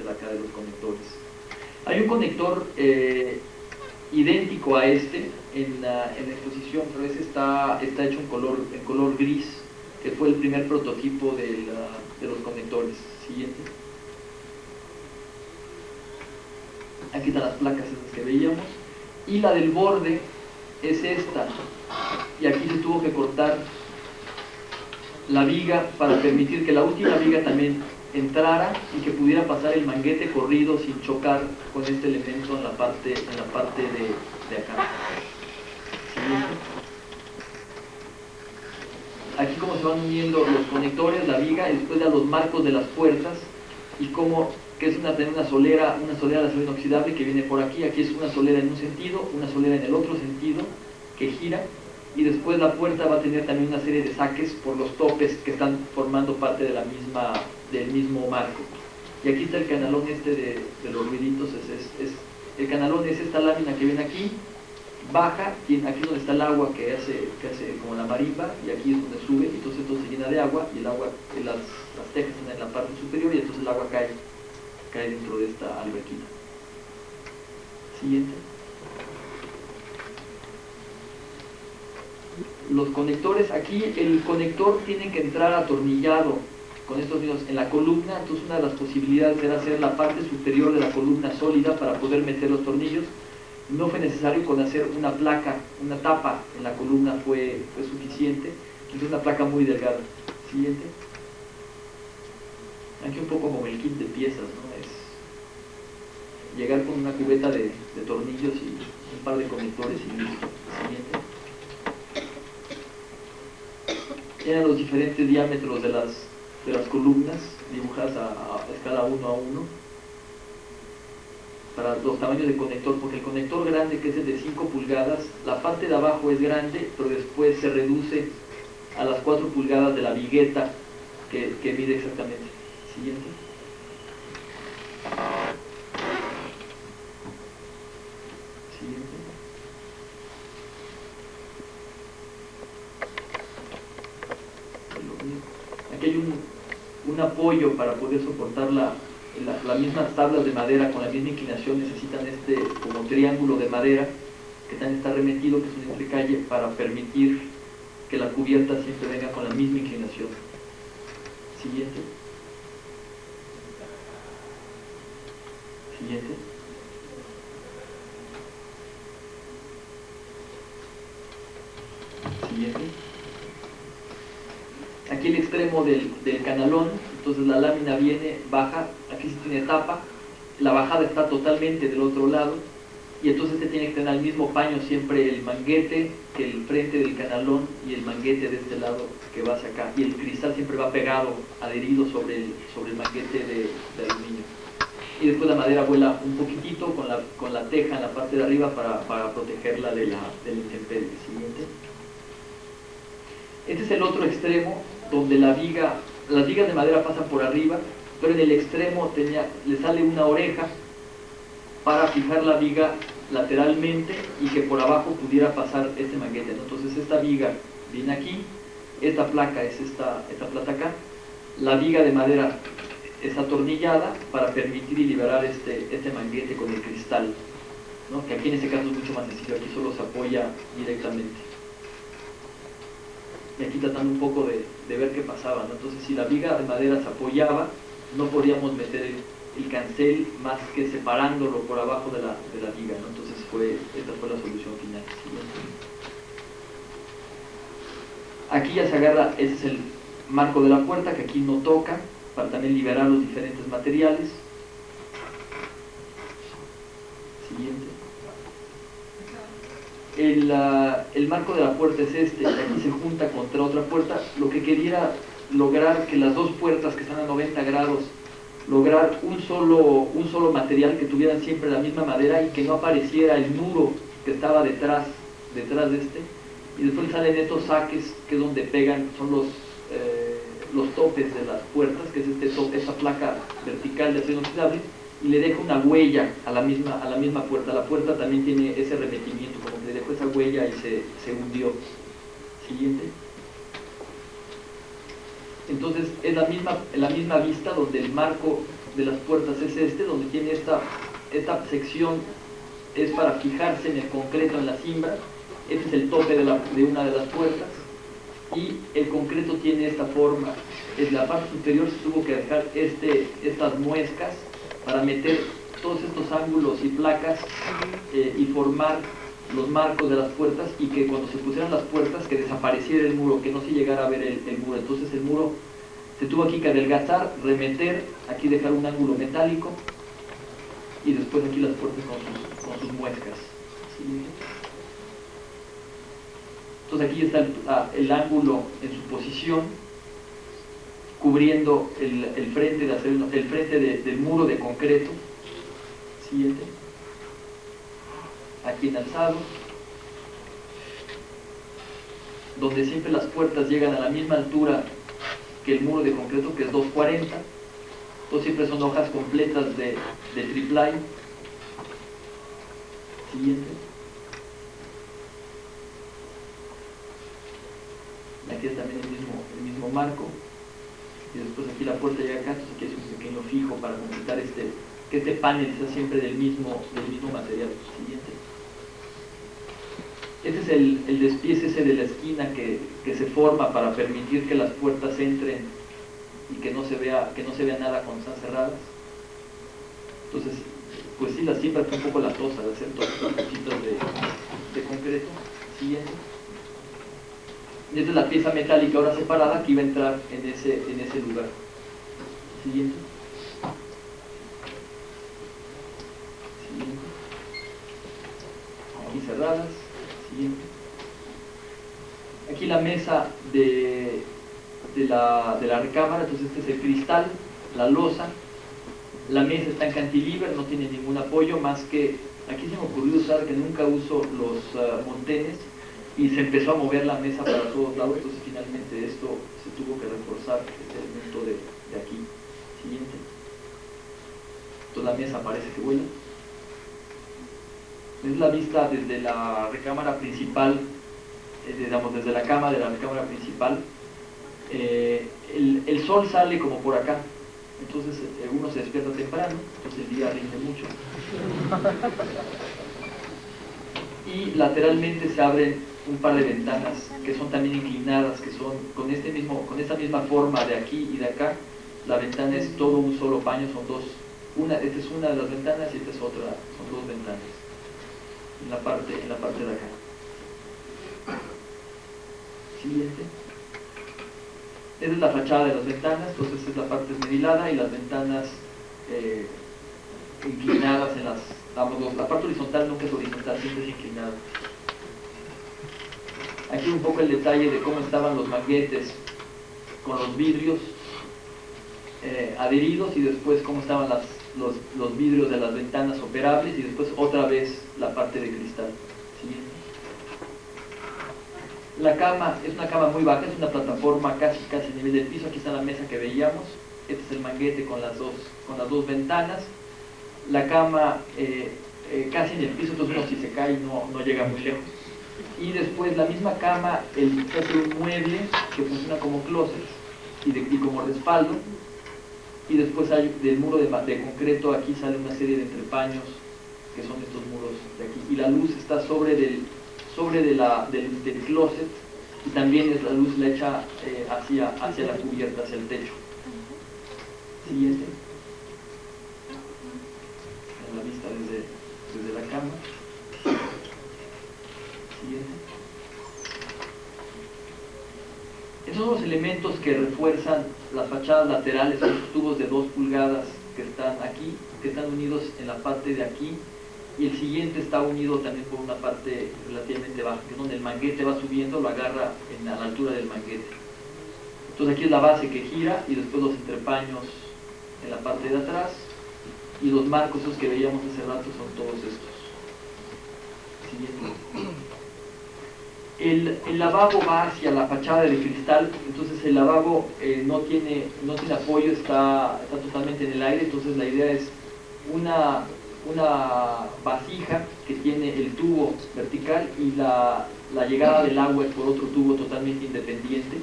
de acá de los conectores. Hay un conector idéntico a este en la exposición, pero ese está hecho en color gris, que fue el primer prototipo de los conectores. Siguiente. Aquí están las placas esas que veíamos. Y la del borde es esta. Y aquí se tuvo que cortar la viga para permitir que la última viga también entrara y que pudiera pasar el manguete corrido sin chocar con este elemento en la parte de acá. Siguiente. Aquí como se van uniendo los conectores, la viga, y después ya los marcos de las puertas, y como que es una solera de acero inoxidable que viene por aquí. Aquí es una solera en un sentido, una solera en el otro sentido, que gira, y después la puerta va a tener también una serie de saques por los topes que están formando parte de del mismo marco. Y aquí está el canalón este de los ruiditos. El canalón es esta lámina que ven aquí, baja, y aquí donde está el agua que hace como la marimba, y aquí es donde sube, y entonces esto se llena de agua, y el agua, las tejas están en la parte superior, y entonces el agua cae dentro de esta alberquita. Siguiente. Los conectores, aquí el conector tiene que entrar atornillado con estos mismos en la columna. Entonces una de las posibilidades era hacer la parte superior de la columna sólida para poder meter los tornillos. No fue necesario con hacer una placa, una tapa en la columna fue suficiente. Es una placa muy delgada. Siguiente. Aquí un poco como el kit de piezas, ¿no? Es llegar con una cubeta de tornillos y un par de conectores y listo. Siguiente. Eran los diferentes diámetros de las columnas dibujadas a escala 1 a 1 para los tamaños de conector, porque el conector grande, que es el de 5 pulgadas, la parte de abajo es grande, pero después se reduce a las 4 pulgadas de la vigueta que mide exactamente. Siguiente. Siguiente. Aquí hay un apoyo para poder soportar las mismas tablas de madera con la misma inclinación. Necesitan este como triángulo de madera que también está remetido, que es un entrecalle, para permitir que la cubierta siempre venga con la misma inclinación. Siguiente. Siguiente. Siguiente. Aquí el extremo del canalón, entonces la lámina viene, baja, aquí sí tiene tapa, la bajada está totalmente del otro lado, y entonces este tiene que tener al mismo paño siempre el manguete que el frente del canalón y el manguete de este lado que va hacia acá, y el cristal siempre va pegado, adherido sobre el manguete de aluminio. Y después la madera vuela un poquitito con la teja en la parte de arriba para protegerla de la intemperie. Siguiente. Este es el otro extremo donde las vigas de madera pasan por arriba, pero en el extremo le sale una oreja para fijar la viga lateralmente y que por abajo pudiera pasar este manguete, ¿no? Entonces esta viga viene aquí, esta placa es esta plata acá, la viga de madera es atornillada para permitir y liberar este manguete con el cristal, ¿no? Que aquí en este caso es mucho más sencillo, aquí solo se apoya directamente. Y aquí tratando un poco de ver qué pasaba, ¿no? Entonces si la viga de madera se apoyaba, no podíamos meter el cancel más que separándolo por abajo de la viga, ¿no? Entonces esta fue la solución final. Aquí ya se agarra, ese es el marco de la puerta, que aquí no toca, para también liberar los diferentes materiales. Siguiente. El marco de la puerta es este, aquí se junta contra otra puerta. Lo que quería lograr que las dos puertas que están a 90 grados, lograr un solo material, que tuvieran siempre la misma madera y que no apareciera el muro que estaba detrás de este. Y después salen estos saques, que es donde pegan, son los topes de las puertas, que es esta placa vertical de acero inoxidable, y le deja una huella a la misma puerta. La puerta también tiene ese remetimiento, como que le dejó esa huella y se hundió. Siguiente. Entonces es la misma vista, donde el marco de las puertas es donde tiene esta sección, es para fijarse en el concreto, en la cimbra. Este es el tope de una de las puertas, y el concreto tiene esta forma. En la parte superior se tuvo que dejar estas muescas para meter todos estos ángulos y placas y formar los marcos de las puertas, y que cuando se pusieran las puertas que desapareciera el muro, que no se llegara a ver el muro. Entonces el muro Se tuvo aquí que adelgazar, remeter, aquí dejar un ángulo metálico y después aquí las puertas con sus muescas. ¿Sí? Entonces aquí está el ángulo en su posición, cubriendo el frente, del muro de concreto. Siguiente. Aquí en alzado, donde siempre las puertas llegan a la misma altura que el muro de concreto, que es 2.40. Entonces siempre son hojas completas de triply. Siguiente. Aquí es también el mismo marco. Y después aquí la puerta llega acá, entonces aquí es un pequeño fijo para completar que este panel sea siempre del mismo material. Siguiente. Este es el despiece ese de la esquina que se forma para permitir que las puertas entren y que no se vea nada cuando están cerradas. Entonces, pues sí, la siembra fue un poco latosa de hacer todas estas cositas de concreto. Siguiente. Y esta es la pieza metálica ahora separada que iba a entrar en ese lugar. Siguiente. Siguiente. Aquí cerradas. Siguiente. Aquí la mesa de la recámara, entonces este es el cristal, la losa. La mesa está en cantilever, no tiene ningún apoyo más que, aquí se me ocurrió usar que nunca uso los montenes, y se empezó a mover la mesa para todos lados, entonces finalmente esto se tuvo que reforzar, este elemento de aquí. Siguiente. Entonces la mesa parece que vuela. Es la vista desde la recámara principal, digamos desde la cama de la recámara principal. El sol sale como por acá, entonces uno se despierta temprano, entonces el día rinde mucho. Y lateralmente se abren un par de ventanas que son también inclinadas, que son con esta misma forma de aquí y de acá. La ventana es todo un solo paño, son dos. Esta es una de las ventanas y esta es otra, son dos ventanas en la parte de acá. Siguiente. Esta es la fachada de las ventanas, entonces esta es la parte esmerilada y las ventanas inclinadas en la parte horizontal nunca es horizontal, siempre es inclinada. Aquí un poco el detalle de cómo estaban los manguetes con los vidrios adheridos, y después cómo estaban los vidrios de las ventanas operables, y después otra vez la parte de cristal. Siguiente. La cama es una cama muy baja, es una plataforma casi a nivel del piso. Aquí está la mesa que veíamos, este es el manguete con las dos ventanas. La cama casi en el piso, entonces uno si se cae no llega muy lejos. Y después la misma cama, se hace un mueble que funciona como closet y como respaldo. Y después hay del muro de concreto, aquí sale una serie de entrepaños que son estos muros de aquí. Y la luz está sobre del closet, y también es la luz la echa hacia la cubierta, hacia el techo. Siguiente. En la vista desde la cama. Siguiente. Esos son los elementos que refuerzan las fachadas laterales, son los tubos de 2 pulgadas que están aquí, que están unidos en la parte de aquí, y el siguiente está unido también por una parte relativamente baja, que es donde el manguete va subiendo, lo agarra a la altura del manguete. Entonces aquí es la base que gira, y después los entrepaños en la parte de atrás, y los marcos esos que veíamos hace rato son todos estos. Siguiente. El lavabo va hacia la fachada de cristal, entonces el lavabo no tiene apoyo, está totalmente en el aire. Entonces la idea es una vasija que tiene el tubo vertical, y la llegada del agua es por otro tubo totalmente independiente,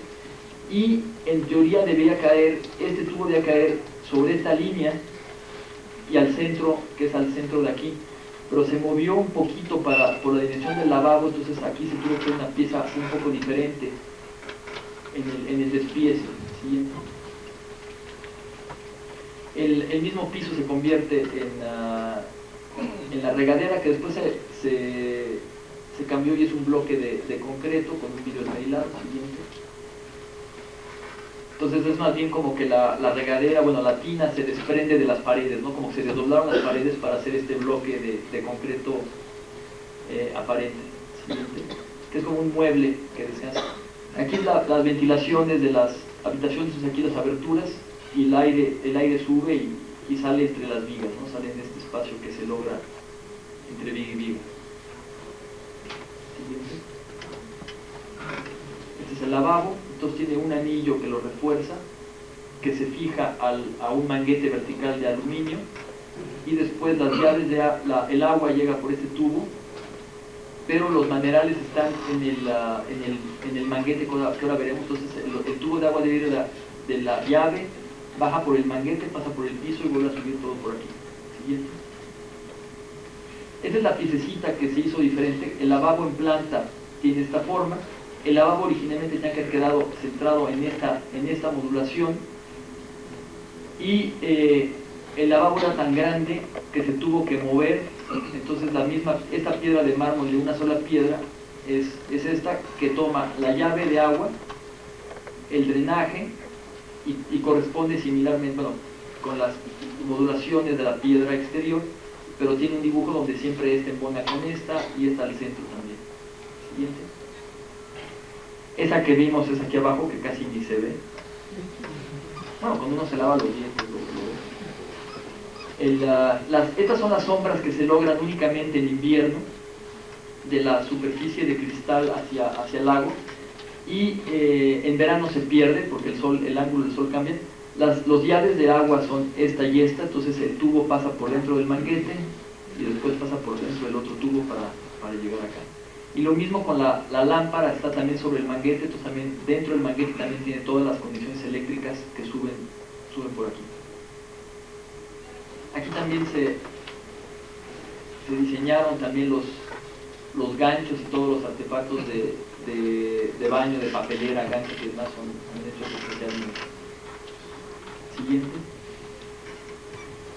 y en teoría este tubo debía caer sobre esta línea y al centro, que es al centro de aquí, pero se movió un poquito por la dimensión del lavabo, entonces aquí se tuvo que hacer una pieza un poco diferente en el despiece. ¿Sí? El mismo piso se convierte en la regadera, que después se cambió y es un bloque de concreto con un vidrio esmerilado. Siguiente. Entonces es más bien como que la regadera, bueno, la tina se desprende de las paredes, ¿no? Como que se desdoblaron las paredes para hacer este bloque de concreto aparente. Siguiente. Que es como un mueble que descansa. Aquí las ventilaciones de las habitaciones, aquí las aberturas, y el aire sube y sale entre las vigas, ¿no? Sale en este espacio que se logra entre viga y viga. Siguiente. Este es el lavabo, entonces tiene un anillo que lo refuerza, que se fija a un manguete vertical de aluminio, y después las llaves el agua llega por este tubo, pero los manerales están en el manguete que ahora veremos. Entonces el tubo de agua debe ir de la llave, baja por el manguete, pasa por el piso y vuelve a subir todo por aquí. Siguiente. Esta es la piececita que se hizo diferente. El lavabo en planta tiene esta forma. El lavabo originalmente tenía que haber quedado centrado en esta modulación, y el lavabo era tan grande que se tuvo que mover. Entonces esta piedra de mármol de una sola piedra es esta, que toma la llave de agua, el drenaje, y corresponde similarmente, bueno, con las modulaciones de la piedra exterior, pero tiene un dibujo donde siempre esta embona con esta y esta al centro también. Siguiente. Esa que vimos es aquí abajo, que casi ni se ve. Bueno, cuando uno se lava los dientes lo ve. Estas son las sombras que se logran únicamente en invierno, de la superficie de cristal hacia el lago, y en verano se pierde porque el ángulo del sol cambia. Los llaves de agua son esta y esta, entonces el tubo pasa por dentro del manguete y después pasa por dentro del otro tubo para llegar acá. Y lo mismo con la lámpara, está también sobre el manguete, entonces también dentro del manguete también tiene todas las condiciones eléctricas que suben por aquí. Aquí también se diseñaron también los ganchos y todos los artefactos de baño, de papelera, ganchos y demás son hechos especialmente. Siguiente.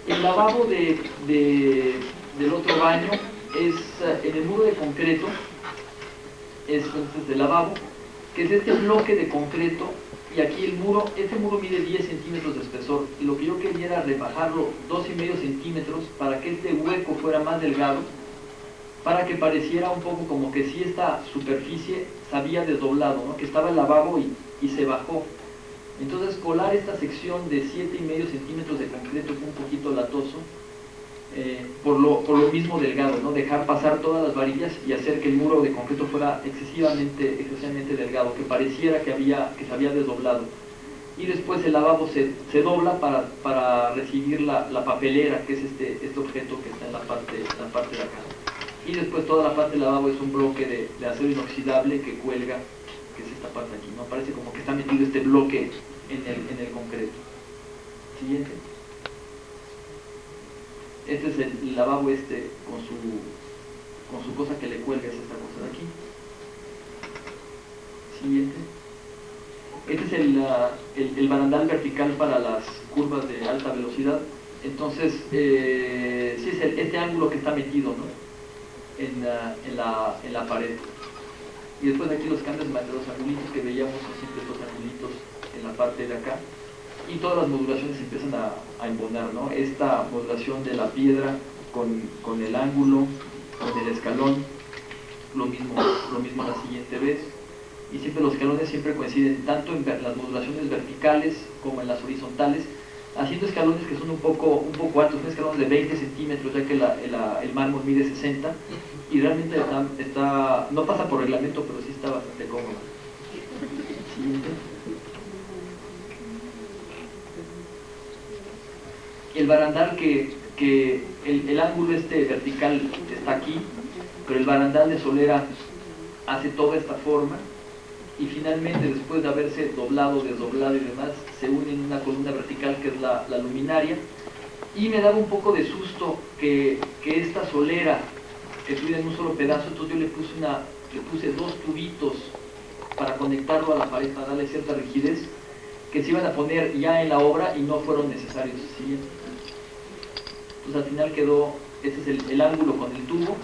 El lavabo del otro baño es en el muro de concreto, es entonces el lavabo, que es este bloque de concreto, y aquí este muro mide 10 centímetros de espesor, y lo que yo quería era rebajarlo 2,5 centímetros para que este hueco fuera más delgado, para que pareciera un poco como que si esta superficie se había desdoblado, ¿no? Que estaba el lavabo y se bajó. Entonces colar esta sección de 7,5 centímetros de concreto fue un poquito latoso, por lo mismo delgado, ¿no? Dejar pasar todas las varillas y hacer que el muro de concreto fuera excesivamente delgado, que pareciera que se había desdoblado. Y después el lavabo se dobla para recibir la papelera, que es este objeto que está en la parte de acá. Y después toda la parte del lavabo es un bloque de acero inoxidable que cuelga, que es esta parte aquí, ¿no? Parece como que está metido este bloque en el concreto. Siguiente. Este es el lavabo con su cosa que le cuelga, es esta cosa de aquí. Siguiente. Este es el barandal vertical para las curvas de alta velocidad. Entonces, sí es este ángulo que está metido, ¿no? en la pared. Y después aquí los cambios de los angulitos que veíamos, son siempre estos angulitos en la parte de acá. Y todas las modulaciones empiezan a embonar, ¿no? Esta modulación de la piedra con el ángulo, con el escalón, lo mismo la siguiente vez. Y siempre los escalones siempre coinciden tanto en las modulaciones verticales como en las horizontales, haciendo escalones que son un poco altos, son escalones de 20 centímetros, ya que el mármol mide 60, y realmente no pasa por reglamento, pero sí está bastante cómodo. Siguiente. El barandal que el ángulo vertical está aquí, pero el barandal de solera hace toda esta forma, y finalmente, después de haberse doblado, desdoblado y demás, se une en una columna vertical que es la luminaria. Y me daba un poco de susto que esta solera estuviera en un solo pedazo, entonces yo le puse 2 tubitos para conectarlo a la pared, para darle cierta rigidez, que se iban a poner ya en la obra y no fueron necesarios. ¿Sí? Entonces al final quedó, este es el ángulo con el tubo,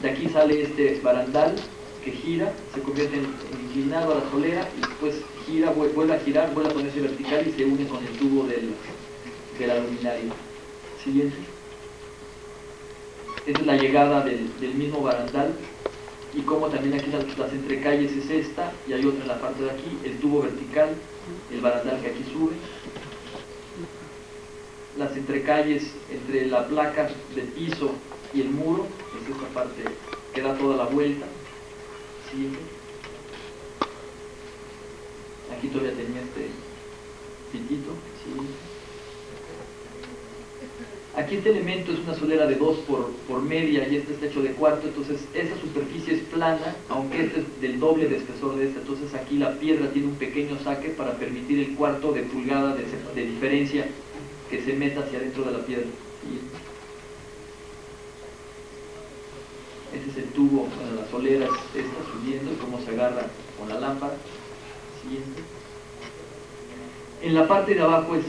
de aquí sale este barandal que gira, se convierte en inclinado a la solera y después gira, vuelve a girar, vuelve a ponerse vertical y se une con el tubo de la luminaria. Siguiente. Esta es la llegada del mismo barandal, y como también aquí las entrecalles es esta, y hay otra en la parte de aquí, el tubo vertical, el barandal que aquí sube. Las entrecalles entre la placa del piso y el muro, es esta parte que da toda la vuelta. Siguiente. Aquí todavía tenía este pitito. Siguiente. Aquí este elemento es una solera de 2 por media y este está hecho de cuarto, entonces esa superficie es plana, aunque este es del doble de espesor de esta, entonces aquí la piedra tiene un pequeño saque para permitir el cuarto de pulgada de diferencia que se meta hacia adentro de la piedra. Este es el tubo, bueno, las soleras está subiendo y cómo se agarra con la lámpara. Siguiente. En la parte de abajo es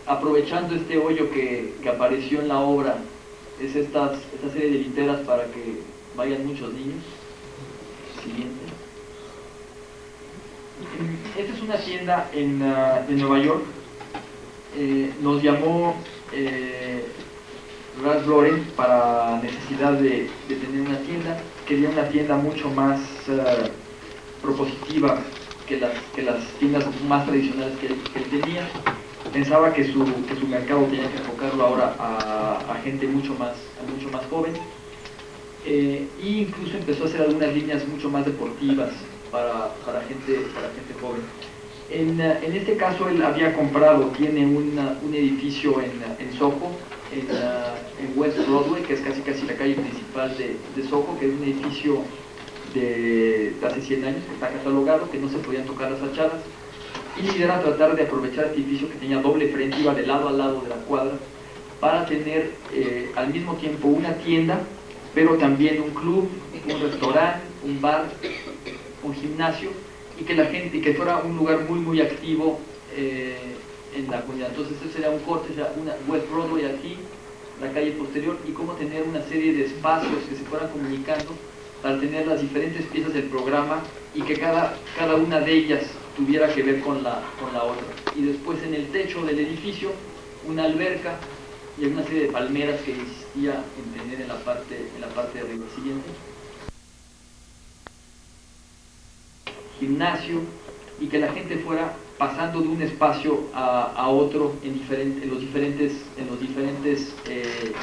aprovechando este hoyo que apareció en la obra, es esta serie de literas para que vayan muchos niños. Siguiente. Esta es una tienda de Nueva York. Nos llamó Ralph Lauren para necesidad de tener una tienda. Quería una tienda mucho más propositiva que las tiendas más tradicionales que él tenía. Pensaba que su mercado tenía que enfocarlo ahora a gente mucho más joven, e incluso empezó a hacer algunas líneas mucho más deportivas para gente joven. En este caso él había comprado, tiene un edificio en Soho, en West Broadway, que es casi la calle principal de Soho, que es un edificio de hace 100 años, que está catalogado, que no se podían tocar las fachadas. Y la idea era tratar de aprovechar este edificio que tenía doble frente, iba de lado a lado de la cuadra, para tener al mismo tiempo una tienda, pero también un club, un restaurante, un bar, un gimnasio, y que la gente, que fuera un lugar muy activo en la comunidad. Entonces este sería un corte, una West Broadway aquí, la calle posterior, y cómo tener una serie de espacios que se fueran comunicando para tener las diferentes piezas del programa y que cada una de ellas tuviera que ver con la otra. Y después en el techo del edificio una alberca y una serie de palmeras que insistía en tener en la parte de arriba. Siguiente. Gimnasio, y que la gente fuera pasando de un espacio a otro en los diferentes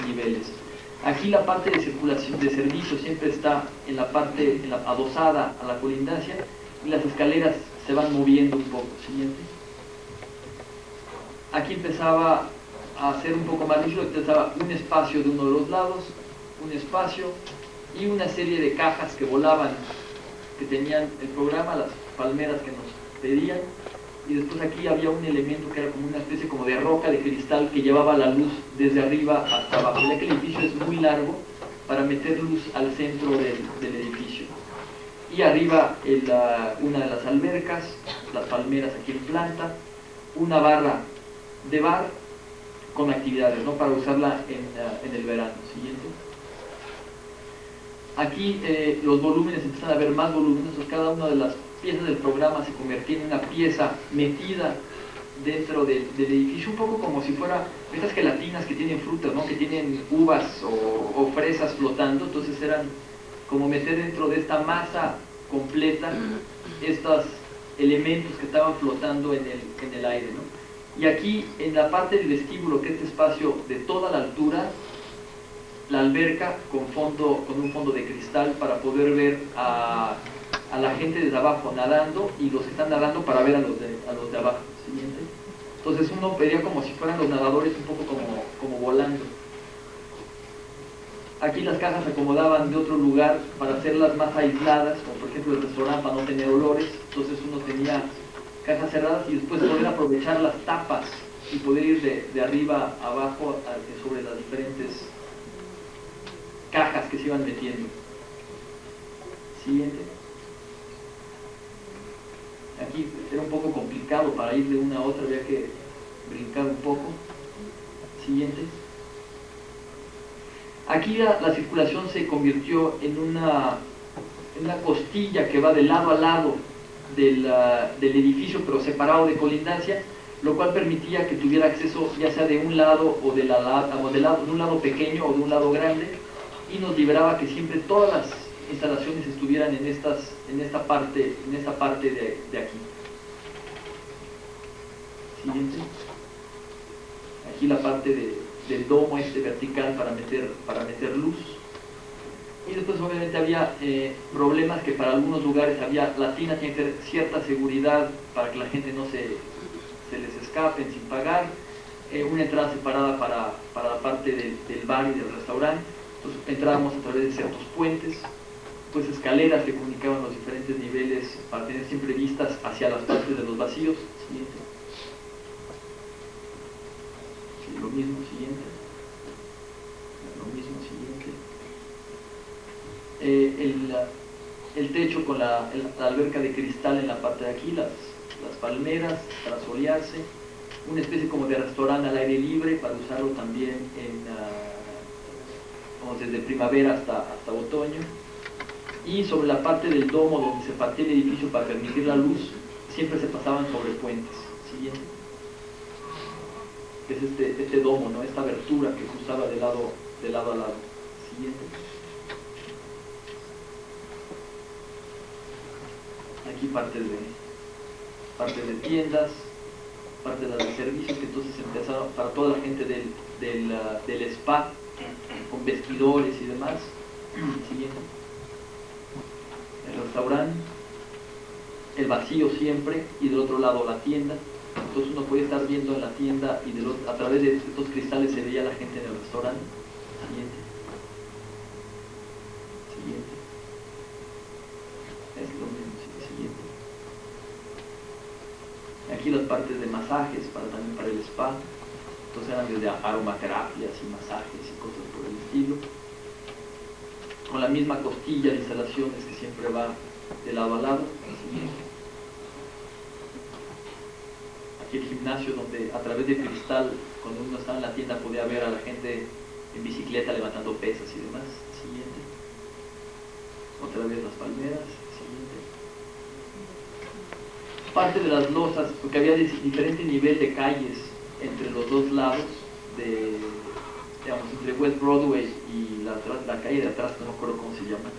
niveles. Aquí la parte de circulación de servicio siempre está en la parte adosada a la colindancia, y las escaleras se van moviendo un poco. Siguiente. Aquí empezaba a ser un poco más rígido, empezaba un espacio de uno de los lados, un espacio y una serie de cajas que volaban, que tenían el programa, las palmeras que nos pedían, y después aquí había un elemento que era como una especie como de roca de cristal que llevaba la luz desde arriba hasta abajo, ya que el edificio es muy largo para meter luz al centro del edificio. Y arriba una de las albercas, las palmeras aquí en planta, una barra de bar con actividades, ¿no?, para usarla en el verano. Siguiente. Aquí los volúmenes, empiezan a haber más volúmenes, cada una de las piezas del programa se convertía en una pieza metida dentro del edificio, un poco como si fuera estas gelatinas que tienen frutas, ¿no?, que tienen uvas o fresas flotando. Entonces eran como meter dentro de esta masa completa estos elementos que estaban flotando en el aire, ¿no? Y aquí en la parte del vestíbulo, que es este espacio de toda la altura, la alberca con un fondo de cristal para poder ver a la gente desde abajo nadando, y los que están nadando para ver a los de abajo. Siguiente. Entonces uno vería como si fueran los nadadores un poco como volando. Aquí las cajas se acomodaban de otro lugar para hacerlas más aisladas, como por ejemplo el restaurante, para no tener olores. Entonces uno tenía cajas cerradas y después poder aprovechar las tapas y poder ir de arriba a abajo sobre las diferentes cajas que se iban metiendo. Siguiente. Aquí era un poco complicado para ir de una a otra, había que brincar un poco. Siguiente. Aquí la circulación se convirtió en una costilla que va de lado a lado del edificio, pero separado de colindancia, lo cual permitía que tuviera acceso ya sea de un lado o de un lado pequeño o de un lado grande, y nos liberaba que siempre todas las instalaciones estuvieran en esta parte de aquí. Siguiente. Aquí la parte del domo vertical para meter luz. Y después obviamente había problemas que para algunos lugares la tina tiene que tener cierta seguridad para que la gente no se les escapen sin pagar, una entrada separada para la parte del bar y del restaurante. Entonces entrábamos a través de ciertos puentes, pues escaleras que comunicaban los diferentes niveles para tener siempre vistas hacia las partes de los vacíos. Siguiente. Sí, lo mismo, siguiente. Lo mismo, siguiente. El techo con la alberca de cristal en la parte de aquí, las palmeras para solearse, una especie como de restaurante al aire libre para usarlo también desde primavera hasta otoño. Y sobre la parte del domo donde se partía el edificio para permitir la luz, siempre se pasaban sobre puentes. Siguiente. Es este domo, ¿no? Esta abertura que cruzaba de lado a lado. Siguiente. Aquí parte de tiendas, parte de las de servicios, que entonces empezaron para toda la gente del spa, con vestidores y demás. Siguiente. El restaurante, el vacío siempre, y del otro lado la tienda. Entonces uno podía estar viendo en la tienda y a través de estos cristales se veía la gente en el restaurante. Siguiente. Siguiente. Es lo mismo. Siguiente. Aquí las partes de masajes también para el spa. Entonces eran desde aromaterapias y masajes y cosas por el estilo, con la misma costilla de instalaciones que siempre va de lado a lado. Aquí el gimnasio, donde a través de cristal, cuando uno estaba en la tienda, podía ver a la gente en bicicleta levantando pesas y demás. Siguiente. Otra vez las palmeras. Siguiente. Parte de las losas, porque había diferente nivel de calles entre los dos lados, entre West Broadway y la calle de atrás, no me acuerdo cómo se llama,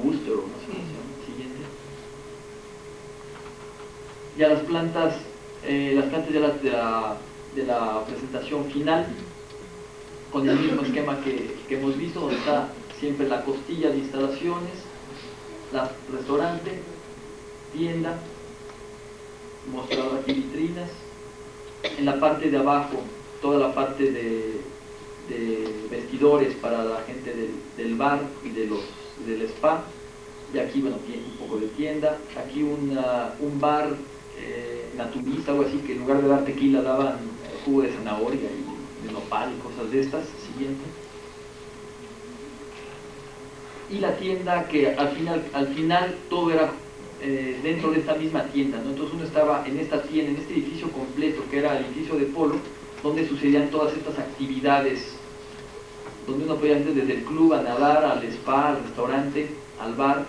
Wooster o no sé cómo se llama. Siguiente. Ya las plantas de la presentación final, con el mismo esquema que hemos visto, donde está siempre la costilla de instalaciones, restaurante, tienda, mostrado aquí vitrinas, en la parte de abajo toda la parte de vestidores para la gente del bar y del spa, y aquí bueno, un poco de tienda, aquí un bar naturista, algo así, que en lugar de dar tequila daban jugo de zanahoria y de nopal y cosas de estas. Siguiente. Y la tienda, que al final todo era dentro de esta misma tienda, ¿no? Entonces uno estaba en esta tienda, en este edificio completo que era el edificio de Polo, donde sucedían todas estas actividades, donde uno podía ir desde el club a nadar, al spa, al restaurante, al bar,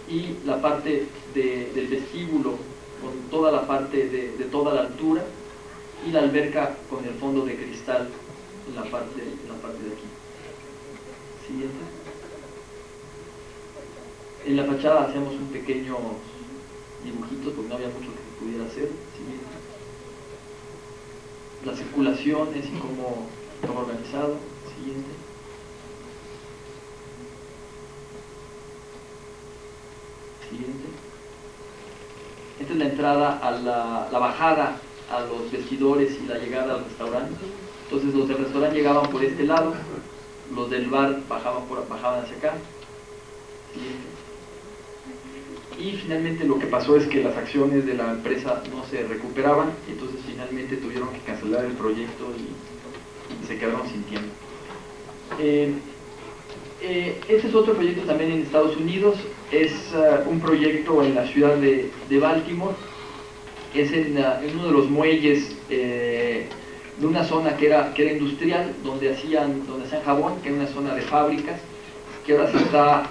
y la parte del vestíbulo con toda la parte de toda la altura, y la alberca con el fondo de cristal en la parte de aquí. Siguiente. En la fachada hacíamos un pequeño dibujito porque no había mucho que se pudiera hacer. Siguiente. Las circulaciones y cómo estaba organizado. Siguiente. Siguiente. Esta es la entrada a la bajada a los vestidores y la llegada al restaurante. Entonces los del restaurante llegaban por este lado, los del bar bajaban hacia acá. Siguiente. Y finalmente lo que pasó es que las acciones de la empresa no se recuperaban, y entonces finalmente tuvieron que cancelar el proyecto y se quedaron sin tiempo. Ese es otro proyecto también en Estados Unidos, es un proyecto en la ciudad de Baltimore, es en uno de los muelles de una zona que era industrial, donde hacían jabón, que era una zona de fábricas, que ahora se está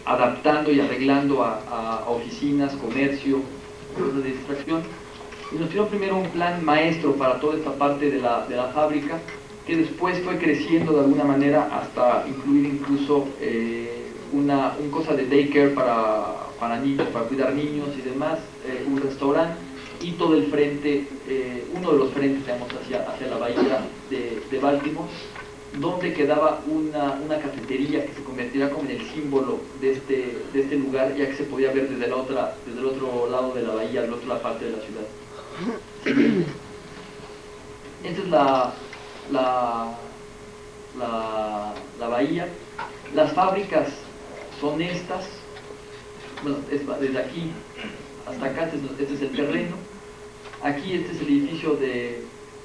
adaptando y arreglando a oficinas, comercio, cosas de distracción. Y nos dio primero un plan maestro para toda esta parte de la fábrica, que después fue creciendo de alguna manera hasta incluir incluso una cosa de daycare para niños, para cuidar niños y demás, un restaurante y todo el frente, uno de los frentes, digamos, hacia la bahía de Baltimore, donde quedaba una cafetería que se convertirá como en el símbolo de este lugar, ya que se podía ver desde el otro lado de la bahía, de la otra parte de la ciudad. Esta es la bahía. Las fábricas son estas, bueno, desde aquí hasta acá, este es el terreno. Aquí este es el edificio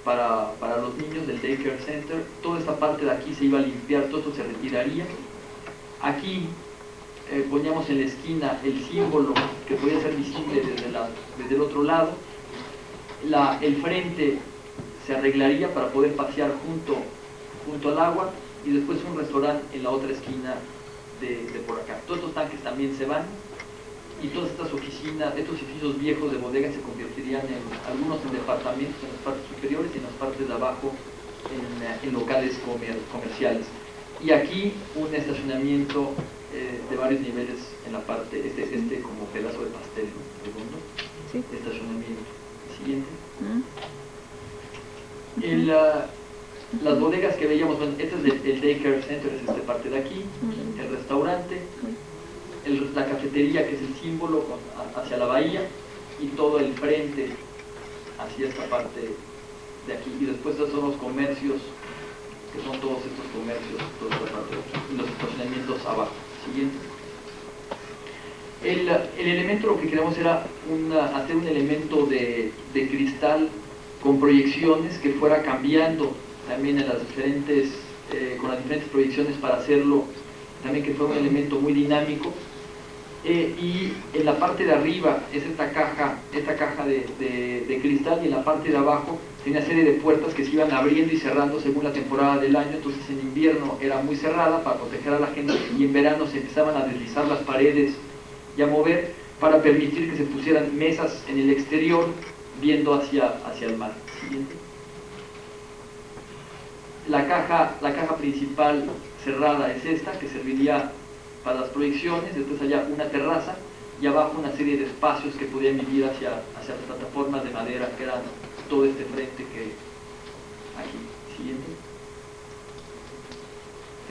para los niños del Daycare Center. Toda esta parte de aquí se iba a limpiar, todo esto se retiraría. Aquí poníamos en la esquina el símbolo que podía ser visible desde el otro lado. El frente se arreglaría para poder pasear junto al agua, y después un restaurante en la otra esquina de por acá. Todos estos tanques también se van, y todas estas oficinas, estos edificios viejos de bodegas se convertirían algunos en departamentos en las partes superiores y en las partes de abajo en locales comerciales. Y aquí un estacionamiento de varios niveles en la parte, este como pedazo de pastel, ¿no? Redondo, sí. Estacionamiento. Siguiente. Las bodegas que veíamos, bueno, este es el Daycare Center, es esta parte de aquí, el restaurante, la cafetería, que es el símbolo hacia la bahía, y todo el frente hacia esta parte de aquí. Y después estos son los comercios, que son todos estos comercios, toda esta parte de aquí, y los estacionamientos abajo. Siguiente. El elemento, lo que queríamos era hacer un elemento de cristal con proyecciones que fuera cambiando también en las diferentes, con las diferentes proyecciones, para hacerlo también que fuera un elemento muy dinámico. Y en la parte de arriba es esta caja de cristal, y en la parte de abajo tiene una serie de puertas que se iban abriendo y cerrando según la temporada del año. Entonces en invierno era muy cerrada para proteger a la gente, y en verano se empezaban a deslizar las paredes y a mover para permitir que se pusieran mesas en el exterior viendo hacia el mar. Siguiente. La caja principal cerrada es esta, que serviría para las proyecciones. Después allá una terraza, y abajo una serie de espacios que podían vivir hacia las plataformas de madera, que eran todo este frente que aquí. Siguiente.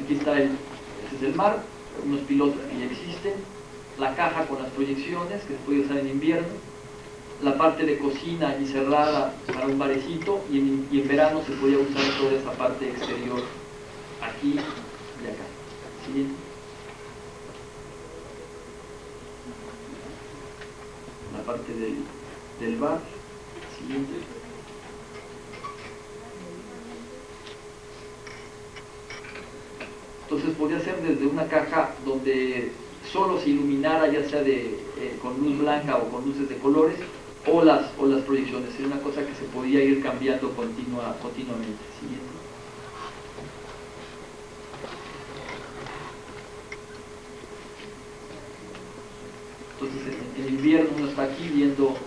Aquí está este es el mar, unos pilotos que ya existen, la caja con las proyecciones que se puede usar en invierno, la parte de cocina y cerrada para un barecito, y en verano se podía usar toda esta parte exterior aquí y acá. Siguiente. La parte del bar. Siguiente. Entonces podía ser desde una caja donde solo se iluminara, ya sea con luz blanca o con luces de colores, o las proyecciones. Era una cosa que se podía ir cambiando continuamente. Siguiente. Entonces en invierno uno está aquí viendo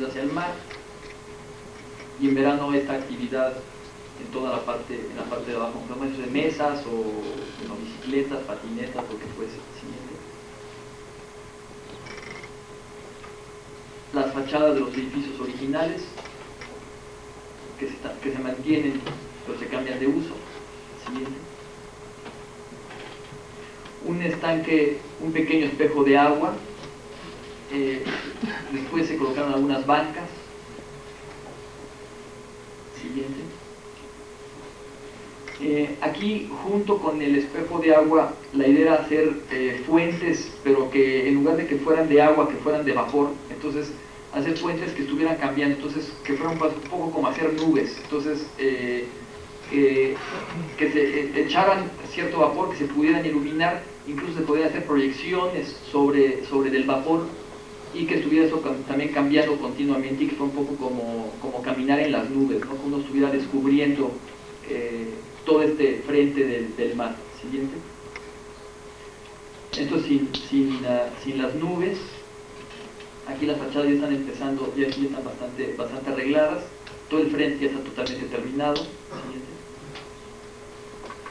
hacia el mar, y en verano esta actividad en toda la parte de abajo, de mesas o bicicletas, patinetas, lo que fuese. Siguiente. Las fachadas de los edificios originales que se mantienen pero se cambian de uso. Siguiente. Un estanque, un pequeño espejo de agua. Después se colocaron algunas bancas. Siguiente. Aquí, junto con el espejo de agua, la idea era hacer fuentes, pero que en lugar de que fueran de agua, que fueran de vapor. Entonces hacer fuentes que estuvieran cambiando, entonces que fueran un poco como hacer nubes. Entonces que se echaran cierto vapor, que se pudieran iluminar, incluso se podían hacer proyecciones sobre del vapor, y que estuviera eso también cambiando continuamente, y que fue un poco como caminar en las nubes, ¿no? Que uno estuviera descubriendo todo este frente del mar. Siguiente. Esto es sin las nubes. Aquí las fachadas ya están empezando, ya aquí están bastante arregladas. Todo el frente ya está totalmente terminado. Siguiente.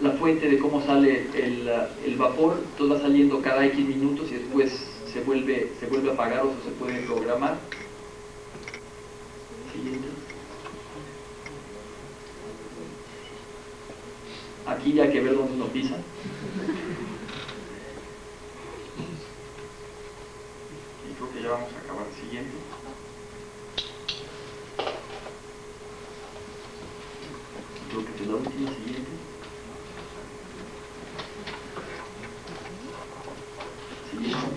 La fuente de cómo sale el vapor, todo va saliendo cada X minutos y después se vuelve a apagar o se puede programar. Siguiente. Aquí ya hay que ver dónde uno pisa. Y creo que ya vamos a acabar. Siguiente. Creo que es la última. Siguiente. Siguiente.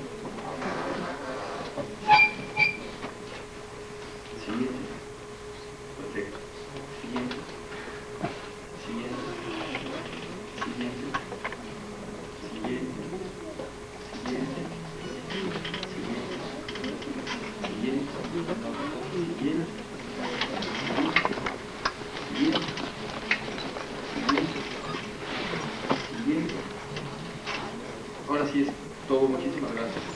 Siguiente. Perfecto. Siguiente. Siguiente. Siguiente. Siguiente. Siguiente. Siguiente. Siguiente. Siguiente. Ahora sí es todo. Muchísimas gracias.